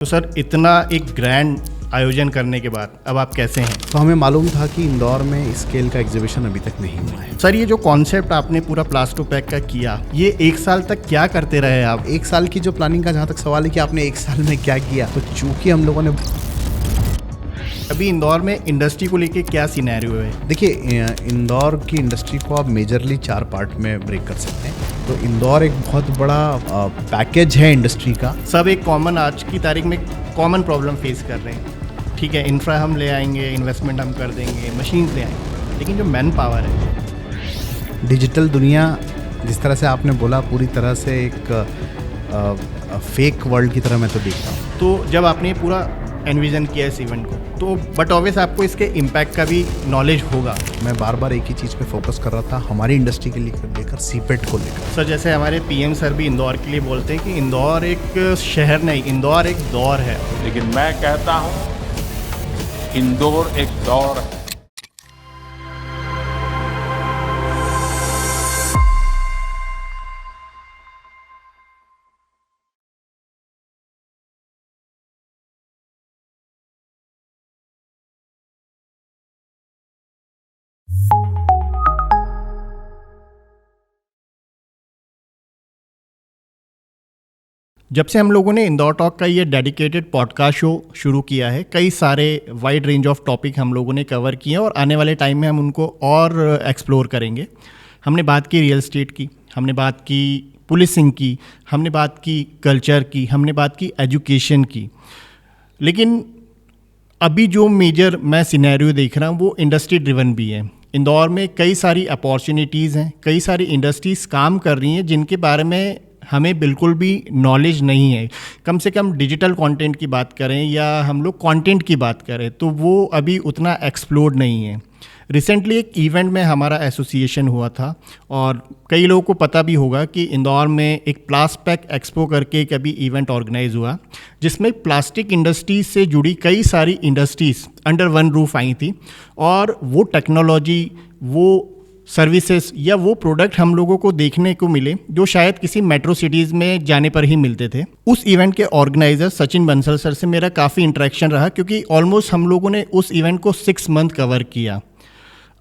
तो सर इतना एक ग्रैंड आयोजन करने के बाद अब आप कैसे हैं? तो हमें मालूम था कि इंदौर में स्केल का एग्जीबिशन अभी तक नहीं हुआ है। सर ये जो कॉन्सेप्ट आपने पूरा प्लास्टो पैक का किया, ये एक साल तक क्या करते रहे आप? एक साल की जो प्लानिंग का जहाँ तक सवाल है कि आपने एक साल में क्या किया, तो चूंकि हम लोगों ने अभी इंदौर में इंडस्ट्री को लेके क्या सिनेरियो है? देखिए, इंदौर की इंडस्ट्री को आप मेजरली 4 पार्ट में ब्रेक कर सकते हैं। तो इंदौर एक बहुत बड़ा पैकेज है इंडस्ट्री का। सब एक कॉमन आज की तारीख में कॉमन प्रॉब्लम फेस कर रहे हैं। ठीक है, इंफ्रा हम ले आएंगे, इन्वेस्टमेंट हम कर देंगे, मशीन ले आएंगे, लेकिन जो मैन पावर है, डिजिटल दुनिया जिस तरह से आपने बोला पूरी तरह से एक फेक वर्ल्ड की तरह मैं तो देखता हूँ। तो जब आपने पूरा एनविजन किया इस इवेंट को, तो बट ऑब्वियस आपको इसके इम्पैक्ट का भी नॉलेज होगा। मैं बार बार एक ही चीज़ पे फोकस कर रहा था, हमारी इंडस्ट्री के लिए लेकर सीपेट को लेकर। सर जैसे हमारे पीएम सर भी इंदौर के लिए बोलते हैं कि इंदौर एक शहर नहीं, इंदौर एक दौर है। लेकिन मैं कहता हूं इंदौर एक दौर है। जब से हम लोगों ने इंदौर टॉक का ये डेडिकेटेड पॉडकास्ट शो शुरू किया है, कई सारे वाइड रेंज ऑफ टॉपिक हम लोगों ने कवर किए हैं और आने वाले टाइम में हम उनको और एक्सप्लोर करेंगे। हमने बात की रियल एस्टेट की, हमने बात की पुलिसिंग की, हमने बात की कल्चर की, हमने बात की एजुकेशन की। लेकिन अभी जो मेजर मैं सिनेरियो देख रहा हूँ वो इंडस्ट्री ड्रिवन भी है। इंदौर में कई सारी अपॉर्चुनिटीज़ हैं, कई सारी इंडस्ट्रीज़ काम कर रही हैं जिनके बारे में हमें बिल्कुल भी नॉलेज नहीं है। कम से कम डिजिटल कंटेंट की बात करें या हम लोग कंटेंट की बात करें तो वो अभी उतना एक्सप्लोर्ड नहीं है। रिसेंटली एक इवेंट में हमारा एसोसिएशन हुआ था और कई लोगों को पता भी होगा कि इंदौर में एक प्लास्टपैक एक्सपो करके एक अभी इवेंट ऑर्गेनाइज हुआ, जिसमें प्लास्टिक इंडस्ट्री से जुड़ी कई सारी इंडस्ट्रीज़ अंडर वन रूफ आई थी और वो टेक्नोलॉजी, वो सर्विसेज या वो प्रोडक्ट हम लोगों को देखने को मिले जो शायद किसी मेट्रो सिटीज़ में जाने पर ही मिलते थे। उस इवेंट के ऑर्गेनाइजर सचिन बंसल सर से मेरा काफ़ी इंटरेक्शन रहा, क्योंकि ऑलमोस्ट हम लोगों ने उस इवेंट को 6 मंथ कवर किया।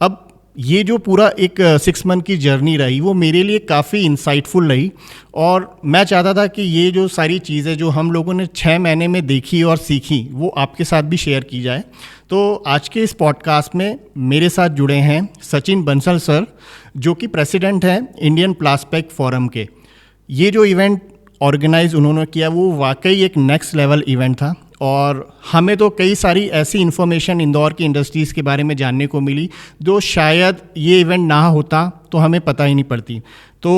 अब ये जो पूरा एक 6 मंथ की जर्नी रही वो मेरे लिए काफ़ी इंसाइटफुल रही और मैं चाहता था कि ये जो सारी चीज़ें जो हम लोगों ने 6 महीने में देखी और सीखी वो आपके साथ भी शेयर की जाए। तो आज के इस पॉडकास्ट में मेरे साथ जुड़े हैं सचिन बंसल सर, जो कि प्रेसिडेंट हैं इंडियन प्लास्टपैक फोरम के। ये जो इवेंट ऑर्गेनाइज उन्होंने किया वो वाकई एक नेक्स्ट लेवल इवेंट था और हमें तो कई सारी ऐसी इन्फॉर्मेशन इंदौर की इंडस्ट्रीज़ के बारे में जानने को मिली जो शायद ये इवेंट ना होता तो हमें पता ही नहीं पड़ती। तो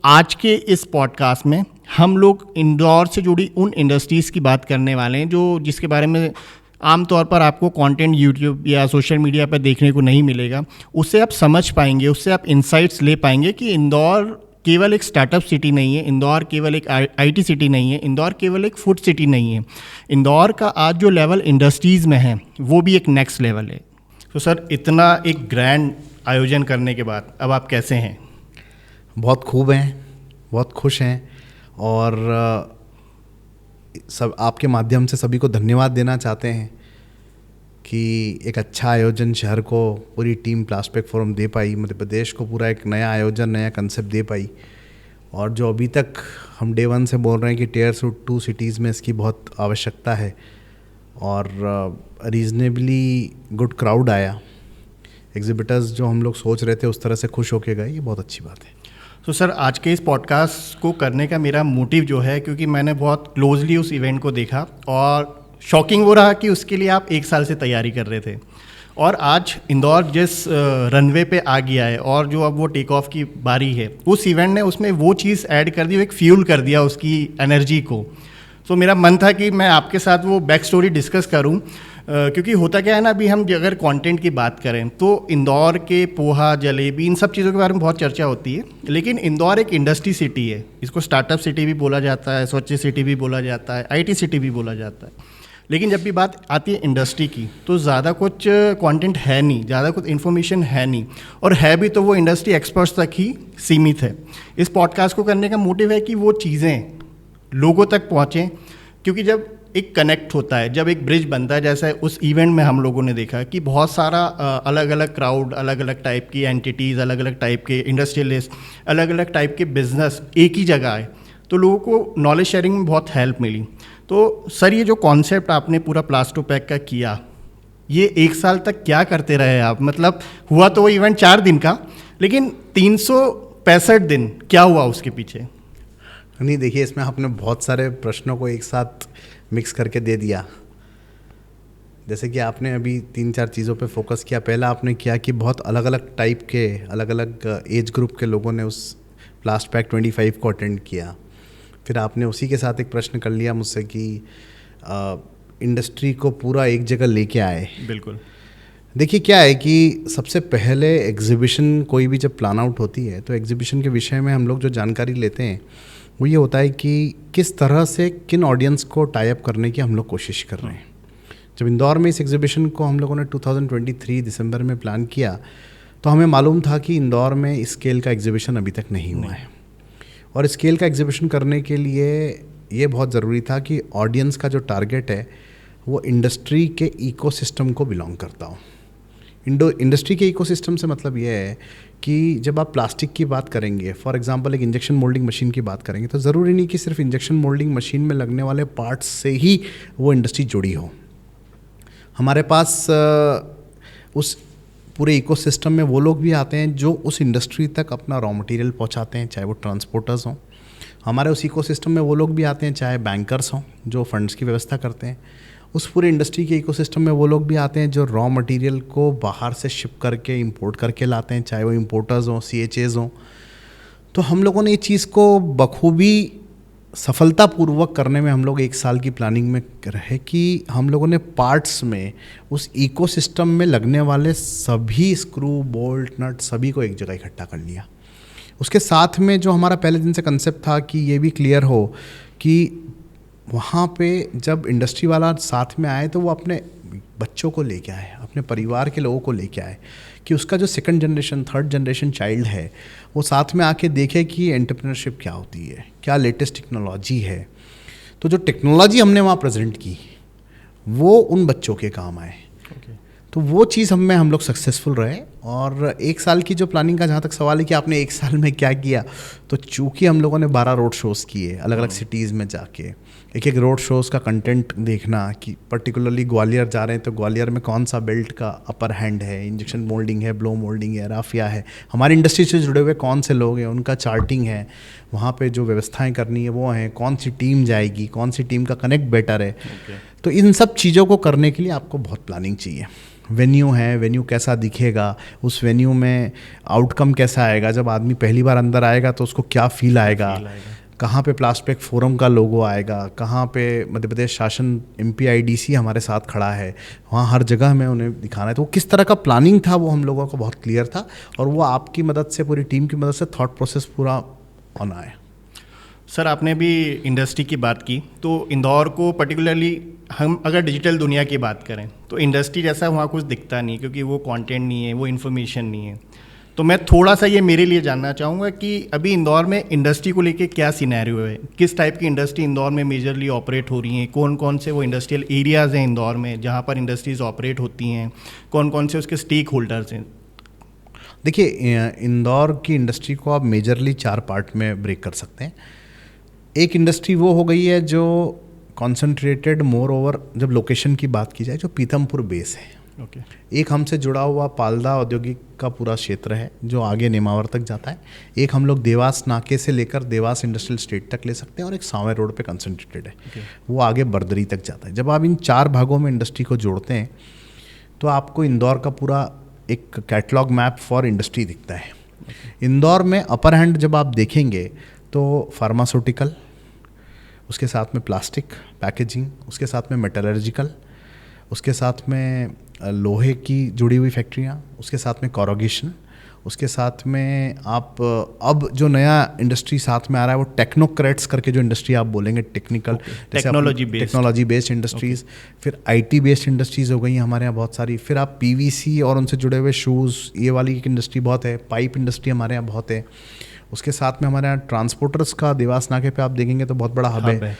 आज के इस पॉडकास्ट में हम लोग इंदौर से जुड़ी उन इंडस्ट्रीज़ की बात करने वाले हैं जो जिसके बारे में आमतौर पर आपको कंटेंट यूट्यूब या सोशल मीडिया पर देखने को नहीं मिलेगा। उससे आप समझ पाएंगे, उससे आप इंसाइट्स ले पाएंगे कि इंदौर केवल एक स्टार्टअप सिटी नहीं है, इंदौर केवल एक आईटी सिटी नहीं है, इंदौर केवल एक फूड सिटी नहीं है। इंदौर का आज जो लेवल इंडस्ट्रीज़ में है वो भी एक नेक्स्ट लेवल है। तो सर इतना एक ग्रैंड आयोजन करने के बाद अब आप कैसे हैं? बहुत खूब हैं, बहुत खुश हैं और सब आपके माध्यम से सभी को धन्यवाद देना चाहते हैं कि एक अच्छा आयोजन शहर को पूरी टीम प्लास्टपैक फोरम दे पाई, मध्य प्रदेश को पूरा एक नया आयोजन, नया कंसेप्ट दे पाई। और जो अभी तक हम डे 1 से बोल रहे हैं कि टियर 2 सिटीज़ में इसकी बहुत आवश्यकता है और रीजनेबली गुड क्राउड आया। एग्जिबिटर्स जो हम लोग सोच रहे थे उस तरह से खुश होके गए, ये बहुत अच्छी बात है। तो सर आज के इस पॉडकास्ट को करने का मेरा मोटिव जो है, क्योंकि मैंने बहुत क्लोजली उस इवेंट को देखा और शॉकिंग वो रहा कि उसके लिए आप 1 साल से तैयारी कर रहे थे और आज इंदौर जिस रनवे पे आ गया है और जो अब वो टेक ऑफ की बारी है, उस इवेंट ने उसमें वो चीज़ ऐड कर दी, एक फ्यूल कर दिया उसकी एनर्जी को। तो मेरा मन था कि मैं आपके साथ वो बैक स्टोरी डिस्कस करूं, क्योंकि होता क्या है ना, अभी हम अगर कंटेंट की बात करें तो इंदौर के पोहा, जलेबी, इन सब चीज़ों के बारे में बहुत चर्चा होती है, लेकिन इंदौर एक इंडस्ट्री सिटी है। इसको स्टार्टअप सिटी भी बोला जाता है, स्वच्छ सिटी भी बोला जाता है, आईटी सिटी भी बोला जाता है। लेकिन जब भी बात आती है इंडस्ट्री की तो ज़्यादा कुछ कंटेंट है नहीं, ज़्यादा कुछ इन्फॉर्मेशन है नहीं, और है भी तो वो इंडस्ट्री एक्सपर्ट्स तक ही सीमित है। इस पॉडकास्ट को करने का मोटिव है कि वो चीज़ें लोगों तक पहुँचें, क्योंकि जब एक कनेक्ट होता है, जब एक ब्रिज बनता है, जैसे उस इवेंट में हम लोगों ने देखा कि बहुत सारा अलग अलग क्राउड, अलग अलग टाइप की एंटिटीज़, अलग अलग टाइप के इंडस्ट्रियलिस्ट, अलग अलग टाइप के बिजनेस एक ही जगह आए, तो लोगों को नॉलेज शेयरिंग में बहुत हेल्प मिली। तो सर ये जो कॉन्सेप्ट आपने पूरा प्लास्टोपैक का किया, ये 1 साल तक क्या करते रहे आप? मतलब हुआ तो वो इवेंट 4 दिन का, लेकिन 365 दिन क्या हुआ उसके पीछे? नहीं, देखिए इसमें आपने बहुत सारे प्रश्नों को एक साथ मिक्स करके दे दिया। जैसे कि आपने अभी 3-4 चीज़ों पे फोकस किया। पहला आपने किया कि बहुत अलग अलग टाइप के, अलग अलग एज ग्रुप के लोगों ने उस प्लास्टोपैक 25 को अटेंड किया। फिर आपने उसी के साथ एक प्रश्न कर लिया मुझसे कि इंडस्ट्री को पूरा एक जगह लेके आए। बिल्कुल। देखिए क्या है कि सबसे पहले एग्जीबिशन कोई भी जब प्लान आउट होती है तो एग्जीबिशन के विषय में हम लोग जो जानकारी लेते हैं वो ये होता है कि किस तरह से किन ऑडियंस को टाई अप करने की हम लोग कोशिश कर रहे हैं। जब इंदौर में इस एग्जीबिशन को हम लोगों ने 2023 दिसंबर में प्लान किया तो हमें मालूम था कि इंदौर में इस स्केल का एग्जीबिशन अभी तक नहीं हुआ है, और स्केल का एग्जीबिशन करने के लिए ये बहुत ज़रूरी था कि ऑडियंस का जो टारगेट है वो इंडस्ट्री के इकोसिस्टम को बिलोंग करता हो। इंडस्ट्री के इकोसिस्टम से मतलब ये है कि जब आप प्लास्टिक की बात करेंगे, फॉर एग्जांपल एक इंजेक्शन मोल्डिंग मशीन की बात करेंगे, तो ज़रूरी नहीं कि सिर्फ इंजेक्शन मोल्डिंग मशीन में लगने वाले पार्ट्स से ही वो इंडस्ट्री जुड़ी हो। हमारे पास उस पूरे इकोसिस्टम में वो लोग भी आते हैं जो उस इंडस्ट्री तक अपना रॉ मटेरियल पहुंचाते हैं, चाहे वो ट्रांसपोर्टर्स हों। हमारे उस इकोसिस्टम में वो लोग भी आते हैं, चाहे बैंकर्स हों जो फंड्स की व्यवस्था करते हैं। उस पूरे इंडस्ट्री के इकोसिस्टम में वो लोग भी आते हैं जो रॉ मटेरियल को बाहर से शिप करके इंपोर्ट करके लाते हैं, चाहे वो इंपोर्टर्स हों, CHAs हों। तो हम लोगों ने ये चीज़ को बखूबी सफलतापूर्वक करने में हम लोग 1 साल की प्लानिंग में रहे कि हम लोगों ने पार्ट्स में उस इकोसिस्टम में लगने वाले सभी स्क्रू, बोल्ट, नट सभी को एक जगह इकट्ठा कर लिया। उसके साथ में जो हमारा पहले दिन से कंसेप्ट था कि ये भी क्लियर हो कि वहाँ पे जब इंडस्ट्री वाला साथ में आए तो वो अपने बच्चों को लेके आए, अपने परिवार के लोगों को लेके आए, कि उसका जो 2nd generation 3rd generation child है वो साथ में आके देखे कि एंटरप्रेन्योरशिप क्या होती है, क्या लेटेस्ट टेक्नोलॉजी है। तो जो टेक्नोलॉजी हमने वहाँ प्रेजेंट की वो उन बच्चों के काम आए। तो वो चीज़ हम लोग सक्सेसफुल रहे। और 1 साल की जो प्लानिंग का जहाँ तक सवाल है कि आपने 1 साल में क्या किया, तो चूँकि हम लोगों ने 12 रोड शोज़ किए अलग अलग सिटीज़ में जाके, एक रोड शोज़ का कंटेंट देखना कि पर्टिकुलरली ग्वालियर जा रहे हैं तो ग्वालियर में कौन सा बेल्ट का अपर हैंड है, इंजेक्शन मोल्डिंग है, ब्लो मोल्डिंग है, राफिया है, हमारी इंडस्ट्री से जुड़े हुए कौन से लोग हैं, उनका चार्टिंग है, वहाँ पे जो व्यवस्थाएं करनी है वो हैं, कौन सी टीम जाएगी, कौन सी टीम का कनेक्ट बेटर है। तो इन सब चीज़ों को करने के लिए आपको बहुत प्लानिंग चाहिए। वेन्यू है, वेन्यू कैसा दिखेगा, उस वेन्यू में आउटकम कैसा आएगा, जब आदमी पहली बार अंदर आएगा तो उसको क्या फील आएगा, कहाँ पे प्लास्टोपैक फोरम का लोगो आएगा, कहाँ पे मध्य प्रदेश शासन MPIDC हमारे साथ खड़ा है, वहाँ हर जगह हमें उन्हें दिखाना है। तो वो किस तरह का प्लानिंग था वो हम लोगों को बहुत क्लियर था, और वो आपकी मदद से, पूरी टीम की मदद से थॉट प्रोसेस पूरा होना है। सर आपने भी इंडस्ट्री की बात की, तो इंदौर को पर्टिकुलरली हम अगर डिजिटल दुनिया की बात करें तो इंडस्ट्री जैसा वहाँ कुछ दिखता नहीं, क्योंकि वो कंटेंट नहीं है, वो इन्फॉर्मेशन नहीं है। तो मैं थोड़ा सा ये मेरे लिए जानना चाहूँगा कि अभी इंदौर में इंडस्ट्री को लेके क्या सिनेरियो है, किस टाइप की इंडस्ट्री इंदौर में मेजरली ऑपरेट हो रही हैं, कौन कौन से वो इंडस्ट्रियल एरियाज़ हैं इंदौर में जहाँ पर इंडस्ट्रीज़ ऑपरेट होती हैं, कौन कौन से उसके स्टेक होल्डर्स हैं? देखिए इंदौर की इंडस्ट्री को आप मेजरली 4 पार्ट में ब्रेक कर सकते हैं। एक इंडस्ट्री वो हो गई है जो कॉन्सेंट्रेटेड मोर ओवर, जब लोकेशन की बात की जाए, जो पीथमपुर बेस है। एक हमसे जुड़ा हुआ पालदा औद्योगिक का पूरा क्षेत्र है जो आगे नेमावर तक जाता है। एक हम लोग देवास नाके से लेकर देवास इंडस्ट्रियल स्टेट तक ले सकते हैं, और एक सांवे रोड पे कंसंट्रेटेड है, वो आगे बर्दरी तक जाता है। जब आप इन 4 भागों में इंडस्ट्री को जोड़ते हैं तो आपको इंदौर का पूरा एक कैटलॉग मैप फॉर इंडस्ट्री दिखता है। इंदौर में अपर हैंड जब आप देखेंगे तो फार्मास्यूटिकल, उसके साथ में प्लास्टिक पैकेजिंग, उसके साथ में मेटलर्जिकल, उसके साथ में लोहे की जुड़ी हुई फैक्ट्रियाँ, उसके साथ में कॉरोगेशन, उसके साथ में आप अब जो नया इंडस्ट्री साथ में आ रहा है वो टेक्नोक्रेट्स करके जो इंडस्ट्री आप बोलेंगे, टेक्निकल टेक्नोलॉजी बेस्ड इंडस्ट्रीज़, फिर IT बेस्ड इंडस्ट्रीज़ हो गई हैं हमारे यहाँ बहुत सारी। फिर आप PVC और उनसे जुड़े हुए शूज़, ये वाली एक इंडस्ट्री बहुत है। पाइप इंडस्ट्री हमारे यहाँ बहुत है। उसके साथ में हमारे यहाँ ट्रांसपोर्टर्स का देवास नाके पे आप देखेंगे तो बहुत बड़ा हब है।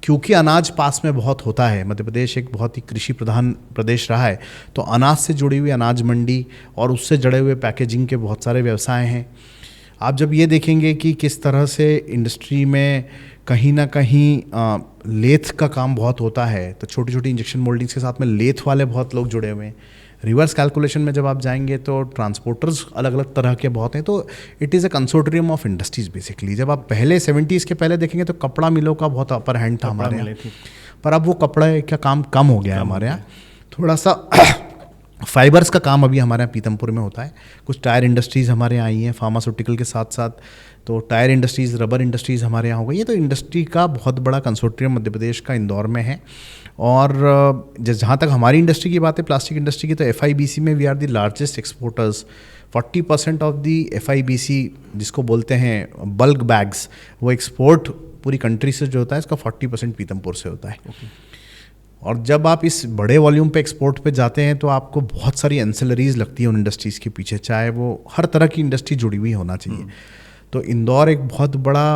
क्योंकि अनाज पास में बहुत होता है, मध्य प्रदेश एक बहुत ही कृषि प्रधान प्रदेश रहा है, तो अनाज से जुड़ी हुई अनाज मंडी और उससे जुड़े हुए पैकेजिंग के बहुत सारे व्यवसाय हैं। आप जब ये देखेंगे कि किस तरह से इंडस्ट्री में कहीं ना कहीं लेथ का काम बहुत होता है, तो छोटी छोटी इंजेक्शन मोल्डिंग्स के साथ में लेथ वाले बहुत लोग जुड़े हुए हैं। रिवर्स कैलकुलेशन में जब आप जाएंगे तो ट्रांसपोर्टर्स अलग अलग तरह के बहुत हैं। तो it is a consortium of industries basically. जब आप पहले 70s के पहले देखेंगे तो कपड़ा मिलों का बहुत अपर हैंड था हमारे यहाँ, पर अब वो कपड़े का काम कम हो गया है हमारे यहाँ। थोड़ा सा फाइबर्स का काम अभी हमारे यहाँ पीतमपुर में होता है। कुछ टायर इंडस्ट्रीज़ हमारे यहाँ आई हैं फार्मास्यूटिकल के साथ साथ, तो टायर इंडस्ट्रीज़, रबर इंडस्ट्रीज़ हमारे यहाँ हो गई है। तो इंडस्ट्री का बहुत बड़ा कंसोर्टियम मध्य प्रदेश का इंदौर में है। और जहाँ तक हमारी इंडस्ट्री की बात है, प्लास्टिक इंडस्ट्री की, तो FIBC में we are the largest exporters. 40% of the FIBC जिसको बोलते हैं बल्क बैग्स, वो एक्सपोर्ट पूरी कंट्री से जो होता है इसका 40% पीतमपुर से होता है। और जब आप इस बड़े वॉल्यूम पे एक्सपोर्ट पे जाते हैं तो आपको बहुत सारी एंसिलरीज लगती है उन इंडस्ट्रीज़ के पीछे, चाहे वो हर तरह की इंडस्ट्री जुड़ी हुई होना चाहिए। तो इंदौर एक बहुत बड़ा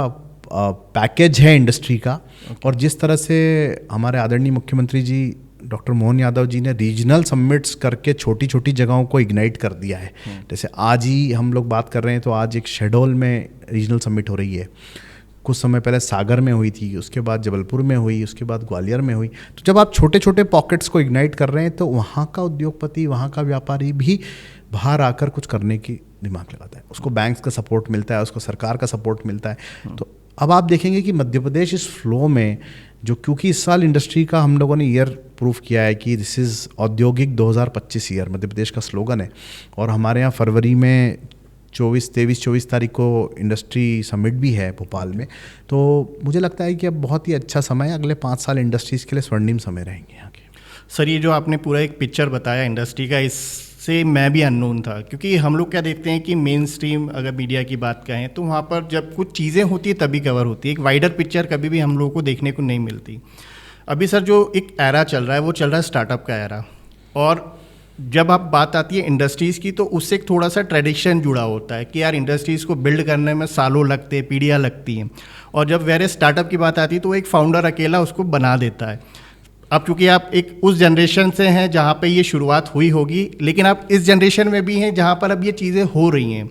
पैकेज है इंडस्ट्री का। और जिस तरह से हमारे आदरणीय मुख्यमंत्री जी डॉक्टर मोहन यादव जी ने रीजनल समिट्स करके छोटी छोटी जगहों को इग्नाइट कर दिया है। जैसे आज ही हम लोग बात कर रहे हैं तो आज एक शेडोल में रीजनल समिट हो रही है, कुछ समय पहले सागर में हुई थी, उसके बाद जबलपुर में हुई, उसके बाद ग्वालियर में हुई। तो जब आप छोटे छोटे पॉकेट्स को इग्नाइट कर रहे हैं तो वहाँ का उद्योगपति, वहाँ का व्यापारी भी बाहर आकर कुछ करने की दिमाग लगाता है। उसको बैंक्स का सपोर्ट मिलता है, उसको सरकार का सपोर्ट मिलता है। तो अब आप देखेंगे कि मध्य प्रदेश इस फ्लो में जो, क्योंकि इस साल इंडस्ट्री का हम लोगों ने ईयर प्रूफ किया है कि दिस इज़ औद्योगिक 2025 ईयर, मध्य प्रदेश का स्लोगन है। और हमारे यहाँ फरवरी में 23-24 तारीख को इंडस्ट्री समिट भी है भोपाल में। तो मुझे लगता है कि अब बहुत ही अच्छा समय है, अगले 5 साल इंडस्ट्रीज़ के लिए स्वर्णिम समय रहेंगे यहाँ के। सर, ये जो आपने पूरा एक पिक्चर बताया इंडस्ट्री का, इससे मैं भी अननोन था, क्योंकि हम लोग क्या देखते हैं कि मेन स्ट्रीम अगर मीडिया की बात कहें तो वहाँ पर जब कुछ चीज़ें होती है तभी कवर होती है, एक वाइडर पिक्चर कभी भी हम लोगों को देखने को नहीं मिलती। अभी सर जो एक एरा चल रहा है वो चल रहा है स्टार्टअप का एरा, और जब आप बात आती है इंडस्ट्रीज़ की तो उससे एक थोड़ा सा ट्रेडिशन जुड़ा होता है कि यार इंडस्ट्रीज़ को बिल्ड करने में सालों लगते हैं, पीढ़ियाँ लगती हैं। और जब वेरे स्टार्टअप की बात आती है तो एक फाउंडर अकेला उसको बना देता है। अब चूँकि आप एक उस जनरेशन से हैं जहाँ पे ये शुरुआत हुई होगी, लेकिन आप इस जनरेशन में भी हैं जहाँ पर अब ये चीज़ें हो रही हैं।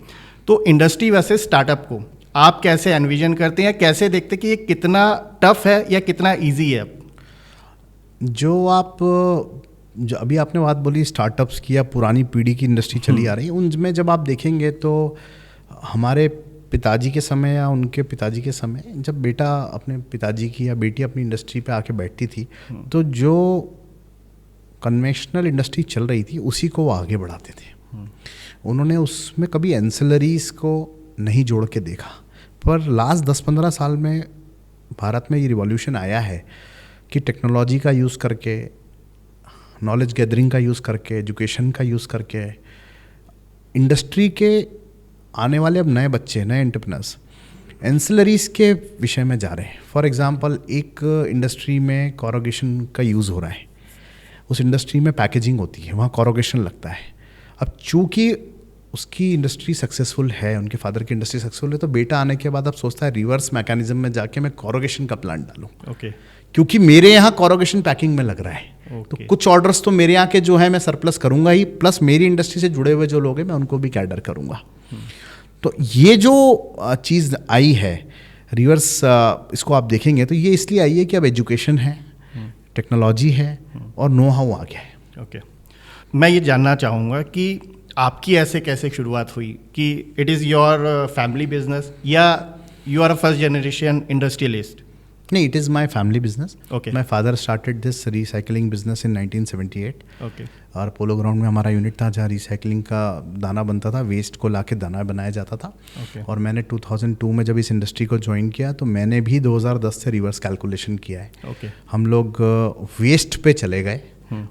तो इंडस्ट्री वैसे स्टार्टअप को आप कैसे एनविजन करते हैं, कैसे देखते हैं कि ये कितना टफ है या कितना ईजी है? जो अभी आपने बात बोली स्टार्टअप्स की या पुरानी पीढ़ी की इंडस्ट्री चली आ रही है, उनमें जब आप देखेंगे तो हमारे पिताजी के समय या उनके पिताजी के समय जब बेटा अपने पिताजी की या बेटी अपनी इंडस्ट्री पे आके बैठती थी तो जो कन्वेंशनल इंडस्ट्री चल रही थी उसी को वो आगे बढ़ाते थे। उन्होंने उसमें कभी एंसिलरीज को नहीं जोड़ के देखा। पर लास्ट 10-15 साल में भारत में ये रिवॉल्यूशन आया है कि टेक्नोलॉजी का यूज़ करके, नॉलेज गैदरिंग का यूज़ करके, एजुकेशन का यूज़ करके इंडस्ट्री के आने वाले अब नए बच्चे, नए एंटरप्रेन्योर्स एंसिलरीज के विषय में जा रहे हैं। फॉर एग्जांपल एक इंडस्ट्री में कोरोगेशन का यूज़ हो रहा है, उस इंडस्ट्री में पैकेजिंग होती है, वहाँ कोरोगेशन लगता है। अब चूँकि उसकी इंडस्ट्री सक्सेसफुल है, उनके फादर की इंडस्ट्री सक्सेसफुल है, तो बेटा आने के बाद अब सोचता है रिवर्स मैकेनिज्म में जाके मैं कोरोगेशन का प्लांट डालूँ। ओके, क्योंकि मेरे यहाँ कोरोगेशन पैकिंग में लग रहा है। तो कुछ ऑर्डर्स तो मेरे यहाँ के जो है मैं सरप्लस करूँगा ही, प्लस मेरी इंडस्ट्री से जुड़े हुए जो लोग हैं मैं उनको भी कैडर करूँगा। तो ये जो चीज़ आई है रिवर्स, इसको आप देखेंगे तो ये इसलिए आई है कि अब एजुकेशन है, टेक्नोलॉजी है और नो हाउ आ गया है। ओके, मैं ये जानना चाहूँगा कि आपकी ऐसे कैसे शुरुआत हुई कि it is your family business या you are a first generation industrialist? नहीं, it is my family business. Okay. My father started this recycling business in 1978। Okay, और पोलो ग्राउंड में हमारा यूनिट था जहाँ रिसाइकलिंग का दाना बनता था, वेस्ट को लाके दाना बनाया जाता था। Okay. और मैंने 2002 में जब इस इंडस्ट्री को ज्वाइन किया तो मैंने भी 2010 से रिवर्स कैलकुलेशन किया है। Okay. हम लोग वेस्ट पे चले गए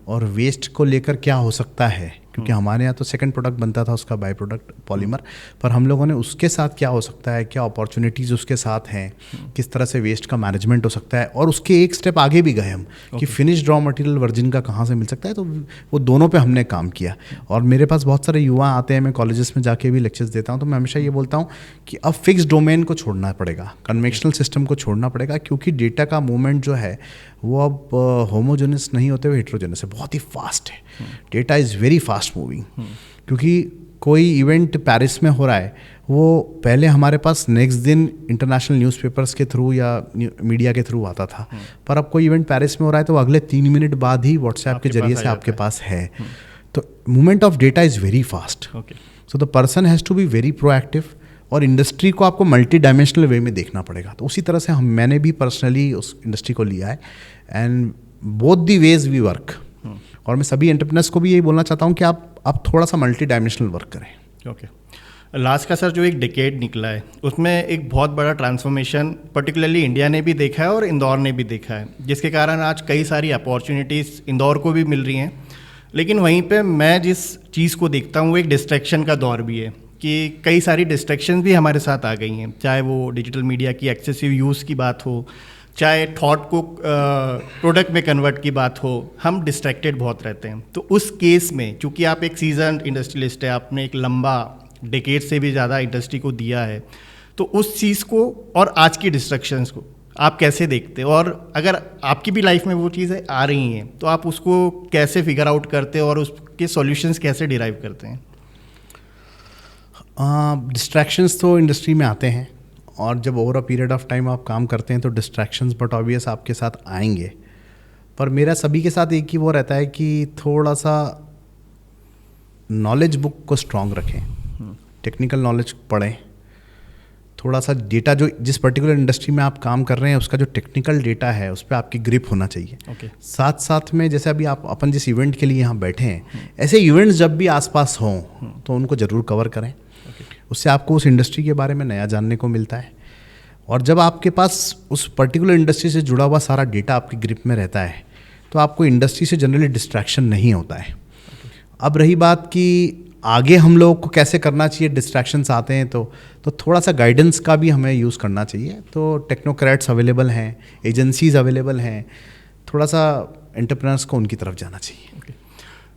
और वेस्ट को लेकर क्या हो सकता है, क्योंकि हमारे यहाँ तो सेकंड प्रोडक्ट बनता था उसका बाय प्रोडक्ट पॉलीमर, पर हम लोगों ने उसके साथ क्या हो सकता है, क्या अपॉर्चुनिटीज़ उसके साथ हैं, किस तरह से वेस्ट का मैनेजमेंट हो सकता है, और उसके एक स्टेप आगे भी गए हम कि फिनिश्ड रॉ मटेरियल वर्जिन का कहाँ से मिल सकता है। तो वो दोनों पे हमने काम किया। और मेरे पास बहुत सारे युवा आते हैं, मैं कॉलेजेस में जाके भी लेक्चर्स देता हूँ, तो मैं हमेशा ये बोलता हूँ कि अब फिक्स डोमेन को छोड़ना पड़ेगा, कन्वेंशनल सिस्टम को छोड़ना पड़ेगा, क्योंकि डेटा का मूवमेंट जो है वो अब होमोजेनस नहीं होते हुए हेट्रोजेनस है, बहुत ही फास्ट है। Data is very fast moving. क्योंकि कोई इवेंट पेरिस में हो रहा है, वो पहले हमारे पास नेक्स्ट दिन इंटरनेशनल न्यूज़पेपर्स के थ्रू या मीडिया के थ्रू आता था, पर अब कोई इवेंट पेरिस में हो रहा है तो अगले 3 मिनट बाद ही व्हाट्सएप के जरिए से आपके पास है। तो movement of data is very fast, so the person has to be very proactive, और इंडस्ट्री को आपको मल्टी डायमेंशनल वे में देखना पड़ेगा। तो उसी तरह से मैंने भी पर्सनली उस इंडस्ट्री को लिया है, and both the ways we work. और मैं सभी एंटरप्रेन्योर्स को भी यही बोलना चाहता हूँ कि आप थोड़ा सा मल्टी डायमेंशनल वर्क करें। ओके, लास्ट का सर जो एक डिकेड निकला है उसमें एक बहुत बड़ा ट्रांसफॉर्मेशन पर्टिकुलरली इंडिया ने भी देखा है और इंदौर ने भी देखा है, जिसके कारण आज कई सारी अपॉर्चुनिटीज़ इंदौर को भी मिल रही हैं। लेकिन वहीं पे मैं जिस चीज़ को देखता हूँ वो एक डिस्ट्रैक्शन का दौर भी है कि कई सारी डिस्ट्रैक्शन भी हमारे साथ आ गई हैं, चाहे वो डिजिटल मीडिया की एक्सेसिव यूज़ की बात हो, चाहे थॉट को प्रोडक्ट में कन्वर्ट की बात हो, हम डिस्ट्रैक्टेड बहुत रहते हैं। तो उस केस में चूंकि आप एक सीजन इंडस्ट्रियलिस्ट है, आपने एक लंबा डेकेड से भी ज़्यादा इंडस्ट्री को दिया है, तो उस चीज़ को और आज की डिस्ट्रैक्शंस को आप कैसे देखते हो, और अगर आपकी भी लाइफ में वो चीज़ें आ रही हैं तो आप उसको कैसे फिगर आउट करते हो और उसके सॉल्यूशंस कैसे डिराइव करते हैं? डिस्ट्रैक्शंस तो इंडस्ट्री में आते हैं, और जब over a period of time आप काम करते हैं तो डिस्ट्रैक्शंस बट ऑब्वियस आपके साथ आएंगे। पर मेरा सभी के साथ एक ही वो रहता है कि थोड़ा सा नॉलेज बुक को स्ट्रॉन्ग रखें, टेक्निकल नॉलेज पढ़ें, थोड़ा सा डेटा जो जिस पर्टिकुलर इंडस्ट्री में आप काम कर रहे हैं उसका जो टेक्निकल डेटा है उस पर आपकी ग्रिप होना चाहिए। साथ साथ में जैसे अभी आप अपन जिस इवेंट के लिए यहाँ बैठे हैं, ऐसे इवेंट्स जब भी आसपास हों तो उनको ज़रूर कवर करें। उससे आपको उस इंडस्ट्री के बारे में नया जानने को मिलता है, और जब आपके पास उस पर्टिकुलर इंडस्ट्री से जुड़ा हुआ सारा डेटा आपकी ग्रिप में रहता है तो आपको इंडस्ट्री से जनरली डिस्ट्रैक्शन नहीं होता है। अब रही बात कि आगे हम लोग को कैसे करना चाहिए, डिस्ट्रैक्शंस आते हैं तो थोड़ा सा गाइडेंस का भी हमें यूज़ करना चाहिए। तो टेक्नोक्रेट्स अवेलेबल हैं, एजेंसीज़ अवेलेबल हैं, थोड़ा सा एंटरप्रेन्योर्स को उनकी तरफ जाना चाहिए।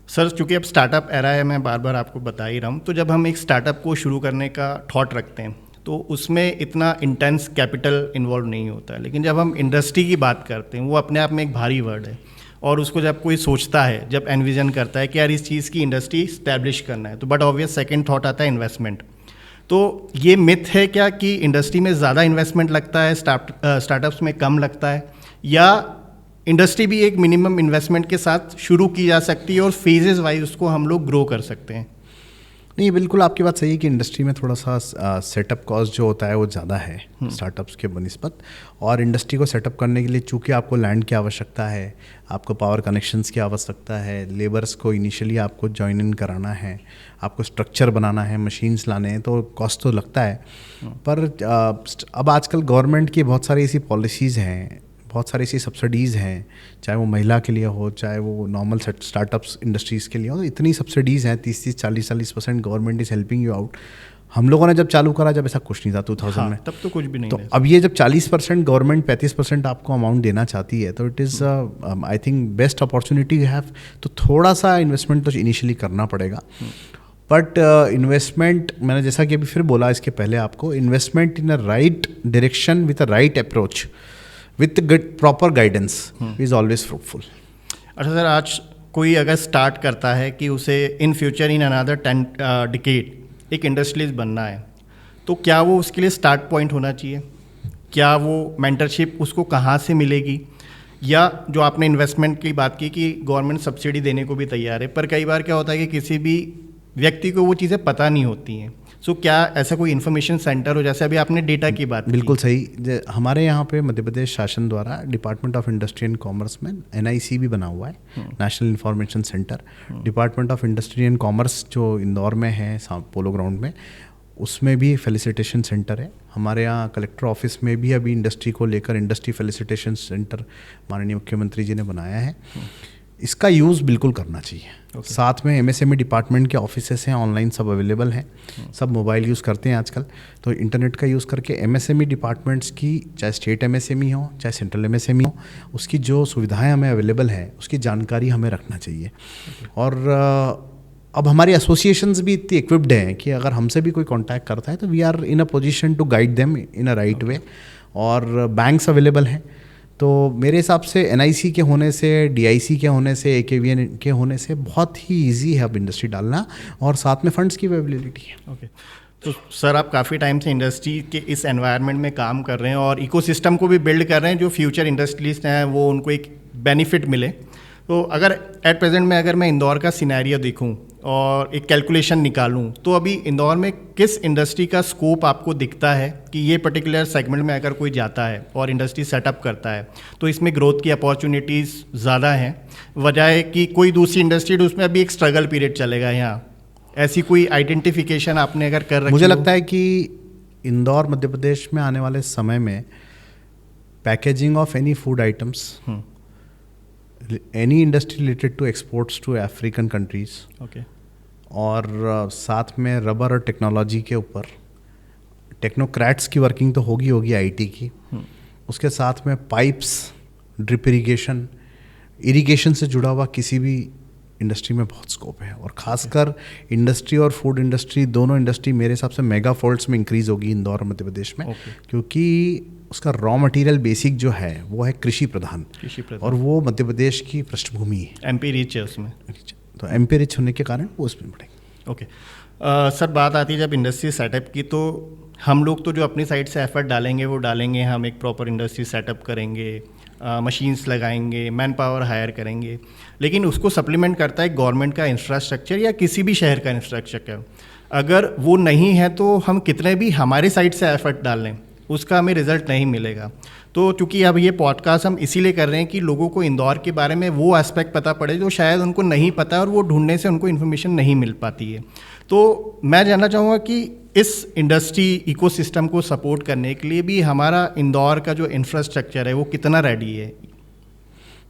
सर चूँकि अब स्टार्टअप एरा है, मैं बार बार आपको बता ही रहा हूँ, तो जब हम एक स्टार्टअप को शुरू करने का थॉट रखते हैं तो उसमें इतना इंटेंस कैपिटल इन्वॉल्व नहीं होता है। लेकिन जब हम इंडस्ट्री की बात करते हैं वो अपने आप में एक भारी वर्ड है, और उसको जब कोई सोचता है, जब एनविजन करता है कि यार इस चीज़ की इंडस्ट्री स्टैब्लिश करना है, तो बट ऑब्वियस सेकंड थॉट आता है इन्वेस्टमेंट। तो ये मिथ है क्या कि इंडस्ट्री में ज़्यादा इन्वेस्टमेंट लगता है, स्टार्टअप्स में कम लगता है, या इंडस्ट्री भी एक मिनिमम इन्वेस्टमेंट के साथ शुरू की जा सकती है और फेजेस वाइज उसको हम लोग ग्रो कर सकते हैं? नहीं, बिल्कुल आपकी बात सही है कि इंडस्ट्री में थोड़ा सा सेटअप कॉस्ट जो होता है वो ज़्यादा है स्टार्टअप्स के बनिस्बत। और इंडस्ट्री को सेटअप करने के लिए चूँकि आपको लैंड की आवश्यकता है, आपको पावर कनेक्शंस की आवश्यकता है, लेबर्स को इनिशियली आपको ज्वाइन इन कराना है, आपको स्ट्रक्चर बनाना है, मशीन्स लाने हैं, तो कॉस्ट तो लगता है। पर अब आजकल गवर्नमेंट की बहुत सारी ऐसी पॉलिसीज़ हैं, बहुत सारी ऐसी सब्सिडीज़ हैं, चाहे वो महिला के लिए हो, चाहे वो नॉर्मल स्टार्टअप्स इंडस्ट्रीज़ के लिए हो, तो इतनी सब्सिडीज़ हैं, 30-30, 40-40% government is helping you out. हम लोगों ने जब चालू करा, जब ऐसा कुछ नहीं था 2000 में, तब तो कुछ भी नहीं। तो अब ये जब 40% गवर्नमेंट 35% आपको अमाउंट देना चाहती है, तो it is I think best opportunity you have. तो थोड़ा सा इन्वेस्टमेंट तो इनिशियली करना पड़ेगा, बट इन्वेस्टमेंट मैंने जैसा कि अभी फिर बोला इसके पहले आपको, investment in a right direction with a right approach with proper guidance is always fruitful. अच्छा सर, आज कोई अगर स्टार्ट करता है कि उसे in future in another 10 decade एक इंडस्ट्रियलिस्ट बनना है, तो क्या वो उसके लिए स्टार्ट पॉइंट होना चाहिए? क्या वो मेंटरशिप उसको कहाँ से मिलेगी? या जो आपने इन्वेस्टमेंट की बात की कि गवर्नमेंट सब्सिडी देने को भी तैयार है, पर कई बार क्या होता है कि किसी भी व्यक्ति को वो चीज़ें पता नहीं होती हैं। सो क्या ऐसा कोई इन्फॉर्मेशन सेंटर हो, जैसे अभी आपने डेटा की बात बिल्कुल सही। हमारे यहाँ पे मध्य प्रदेश शासन द्वारा department of industry and commerce में NIC भी बना हुआ है, national information centre. Department of industry and commerce जो इंदौर में है पोलो ग्राउंड में, उसमें भी फेलिसिटेशन सेंटर है। हमारे यहाँ कलेक्टर ऑफिस में भी अभी इंडस्ट्री को लेकर इंडस्ट्री फेलिसिटेशन सेंटर माननीय मुख्यमंत्री जी ने बनाया है। इसका यूज़ बिल्कुल करना चाहिए। साथ में MSME डिपार्टमेंट के ऑफिसेस हैं, ऑनलाइन सब अवेलेबल हैं, सब मोबाइल यूज़ करते हैं आजकल, तो इंटरनेट का यूज़ करके MSME डिपार्टमेंट्स की, चाहे स्टेट MSME हो चाहे सेंट्रल MSME हो, उसकी जो सुविधाएं हमें अवेलेबल हैं उसकी जानकारी हमें रखना चाहिए। और अब हमारी एसोसिएशंस भी इतनी इक्विप्ड हैं कि अगर हमसे भी कोई कांटेक्ट करता है तो we are in a position to guide them in a right way. और बैंक्स अवेलेबल हैं, तो मेरे हिसाब से NIC के होने से, DIC के होने से, AKVN के होने से बहुत ही इजी है अब इंडस्ट्री डालना, और साथ में फंड्स की अवेलेबिलिटी है। ओके तो सर आप काफ़ी टाइम से इंडस्ट्री के इस एनवायरनमेंट में काम कर रहे हैं और इकोसिस्टम को भी बिल्ड कर रहे हैं जो फ्यूचर इंडस्ट्रीज हैं वो उनको एक बेनिफिट मिले। तो अगर एट प्रेजेंट में अगर मैं इंदौर का सिनेरियो देखूं और एक कैलकुलेशन निकालूं तो अभी इंदौर में किस इंडस्ट्री का स्कोप आपको दिखता है कि ये पर्टिकुलर सेगमेंट में अगर कोई जाता है और इंडस्ट्री सेटअप करता है तो इसमें ग्रोथ की अपॉर्चुनिटीज़ ज़्यादा हैं बजाय कि कोई दूसरी इंडस्ट्री उसमें अभी एक स्ट्रगल पीरियड चलेगा? यहाँ ऐसी कोई आइडेंटिफिकेशन आपने अगर कर रखी? मुझे लगता है कि इंदौर मध्य प्रदेश में आने वाले समय में packaging of any food items, any industry related to exports to African countries, okay, और साथ में रबर और टेक्नोलॉजी के ऊपर टेक्नोक्रेट्स की वर्किंग तो होगी IT की, उसके साथ में पाइप्स, ड्रिप इरिगेशन से जुड़ा हुआ किसी भी इंडस्ट्री में बहुत स्कोप है। और खासकर इंडस्ट्री और फूड इंडस्ट्री, दोनों इंडस्ट्री मेरे हिसाब से मेगा फोल्ड्स में इंक्रीज होगी इंदौर मध्य प्रदेश में, क्योंकि उसका रॉ मटेरियल बेसिक जो है वो है कृषि प्रधान, और वो मध्य प्रदेश की पृष्ठभूमि है, MP रिच है उसमें, तो MP रिच होने के कारण वो उसमें बढ़ेगा। ओके सर, बात आती है जब इंडस्ट्री सेटअप की, तो हम लोग तो जो अपनी साइड से एफर्ट डालेंगे वो डालेंगे, हम एक प्रॉपर इंडस्ट्री सेटअप करेंगे, मशीन्स लगाएंगे, मैन पावर हायर करेंगे, लेकिन उसको सप्लीमेंट करता है गवर्नमेंट का इंफ्रास्ट्रक्चर या किसी भी शहर का इंफ्रास्ट्रक्चर। अगर वो नहीं है तो हम कितने भी हमारे साइड से एफर्ट डाल लें उसका हमें रिजल्ट नहीं मिलेगा। तो चूँकि अब ये पॉडकास्ट हम इसीलिए कर रहे हैं कि लोगों को इंदौर के बारे में वो एस्पेक्ट पता पड़े जो शायद उनको नहीं पता और वो ढूंढने से उनको इन्फॉर्मेशन नहीं मिल पाती है। तो मैं जानना चाहूँगा कि इस इंडस्ट्री इकोसिस्टम को सपोर्ट करने के लिए भी हमारा इंदौर का जो इंफ्रास्ट्रक्चर है वो कितना रेडी है?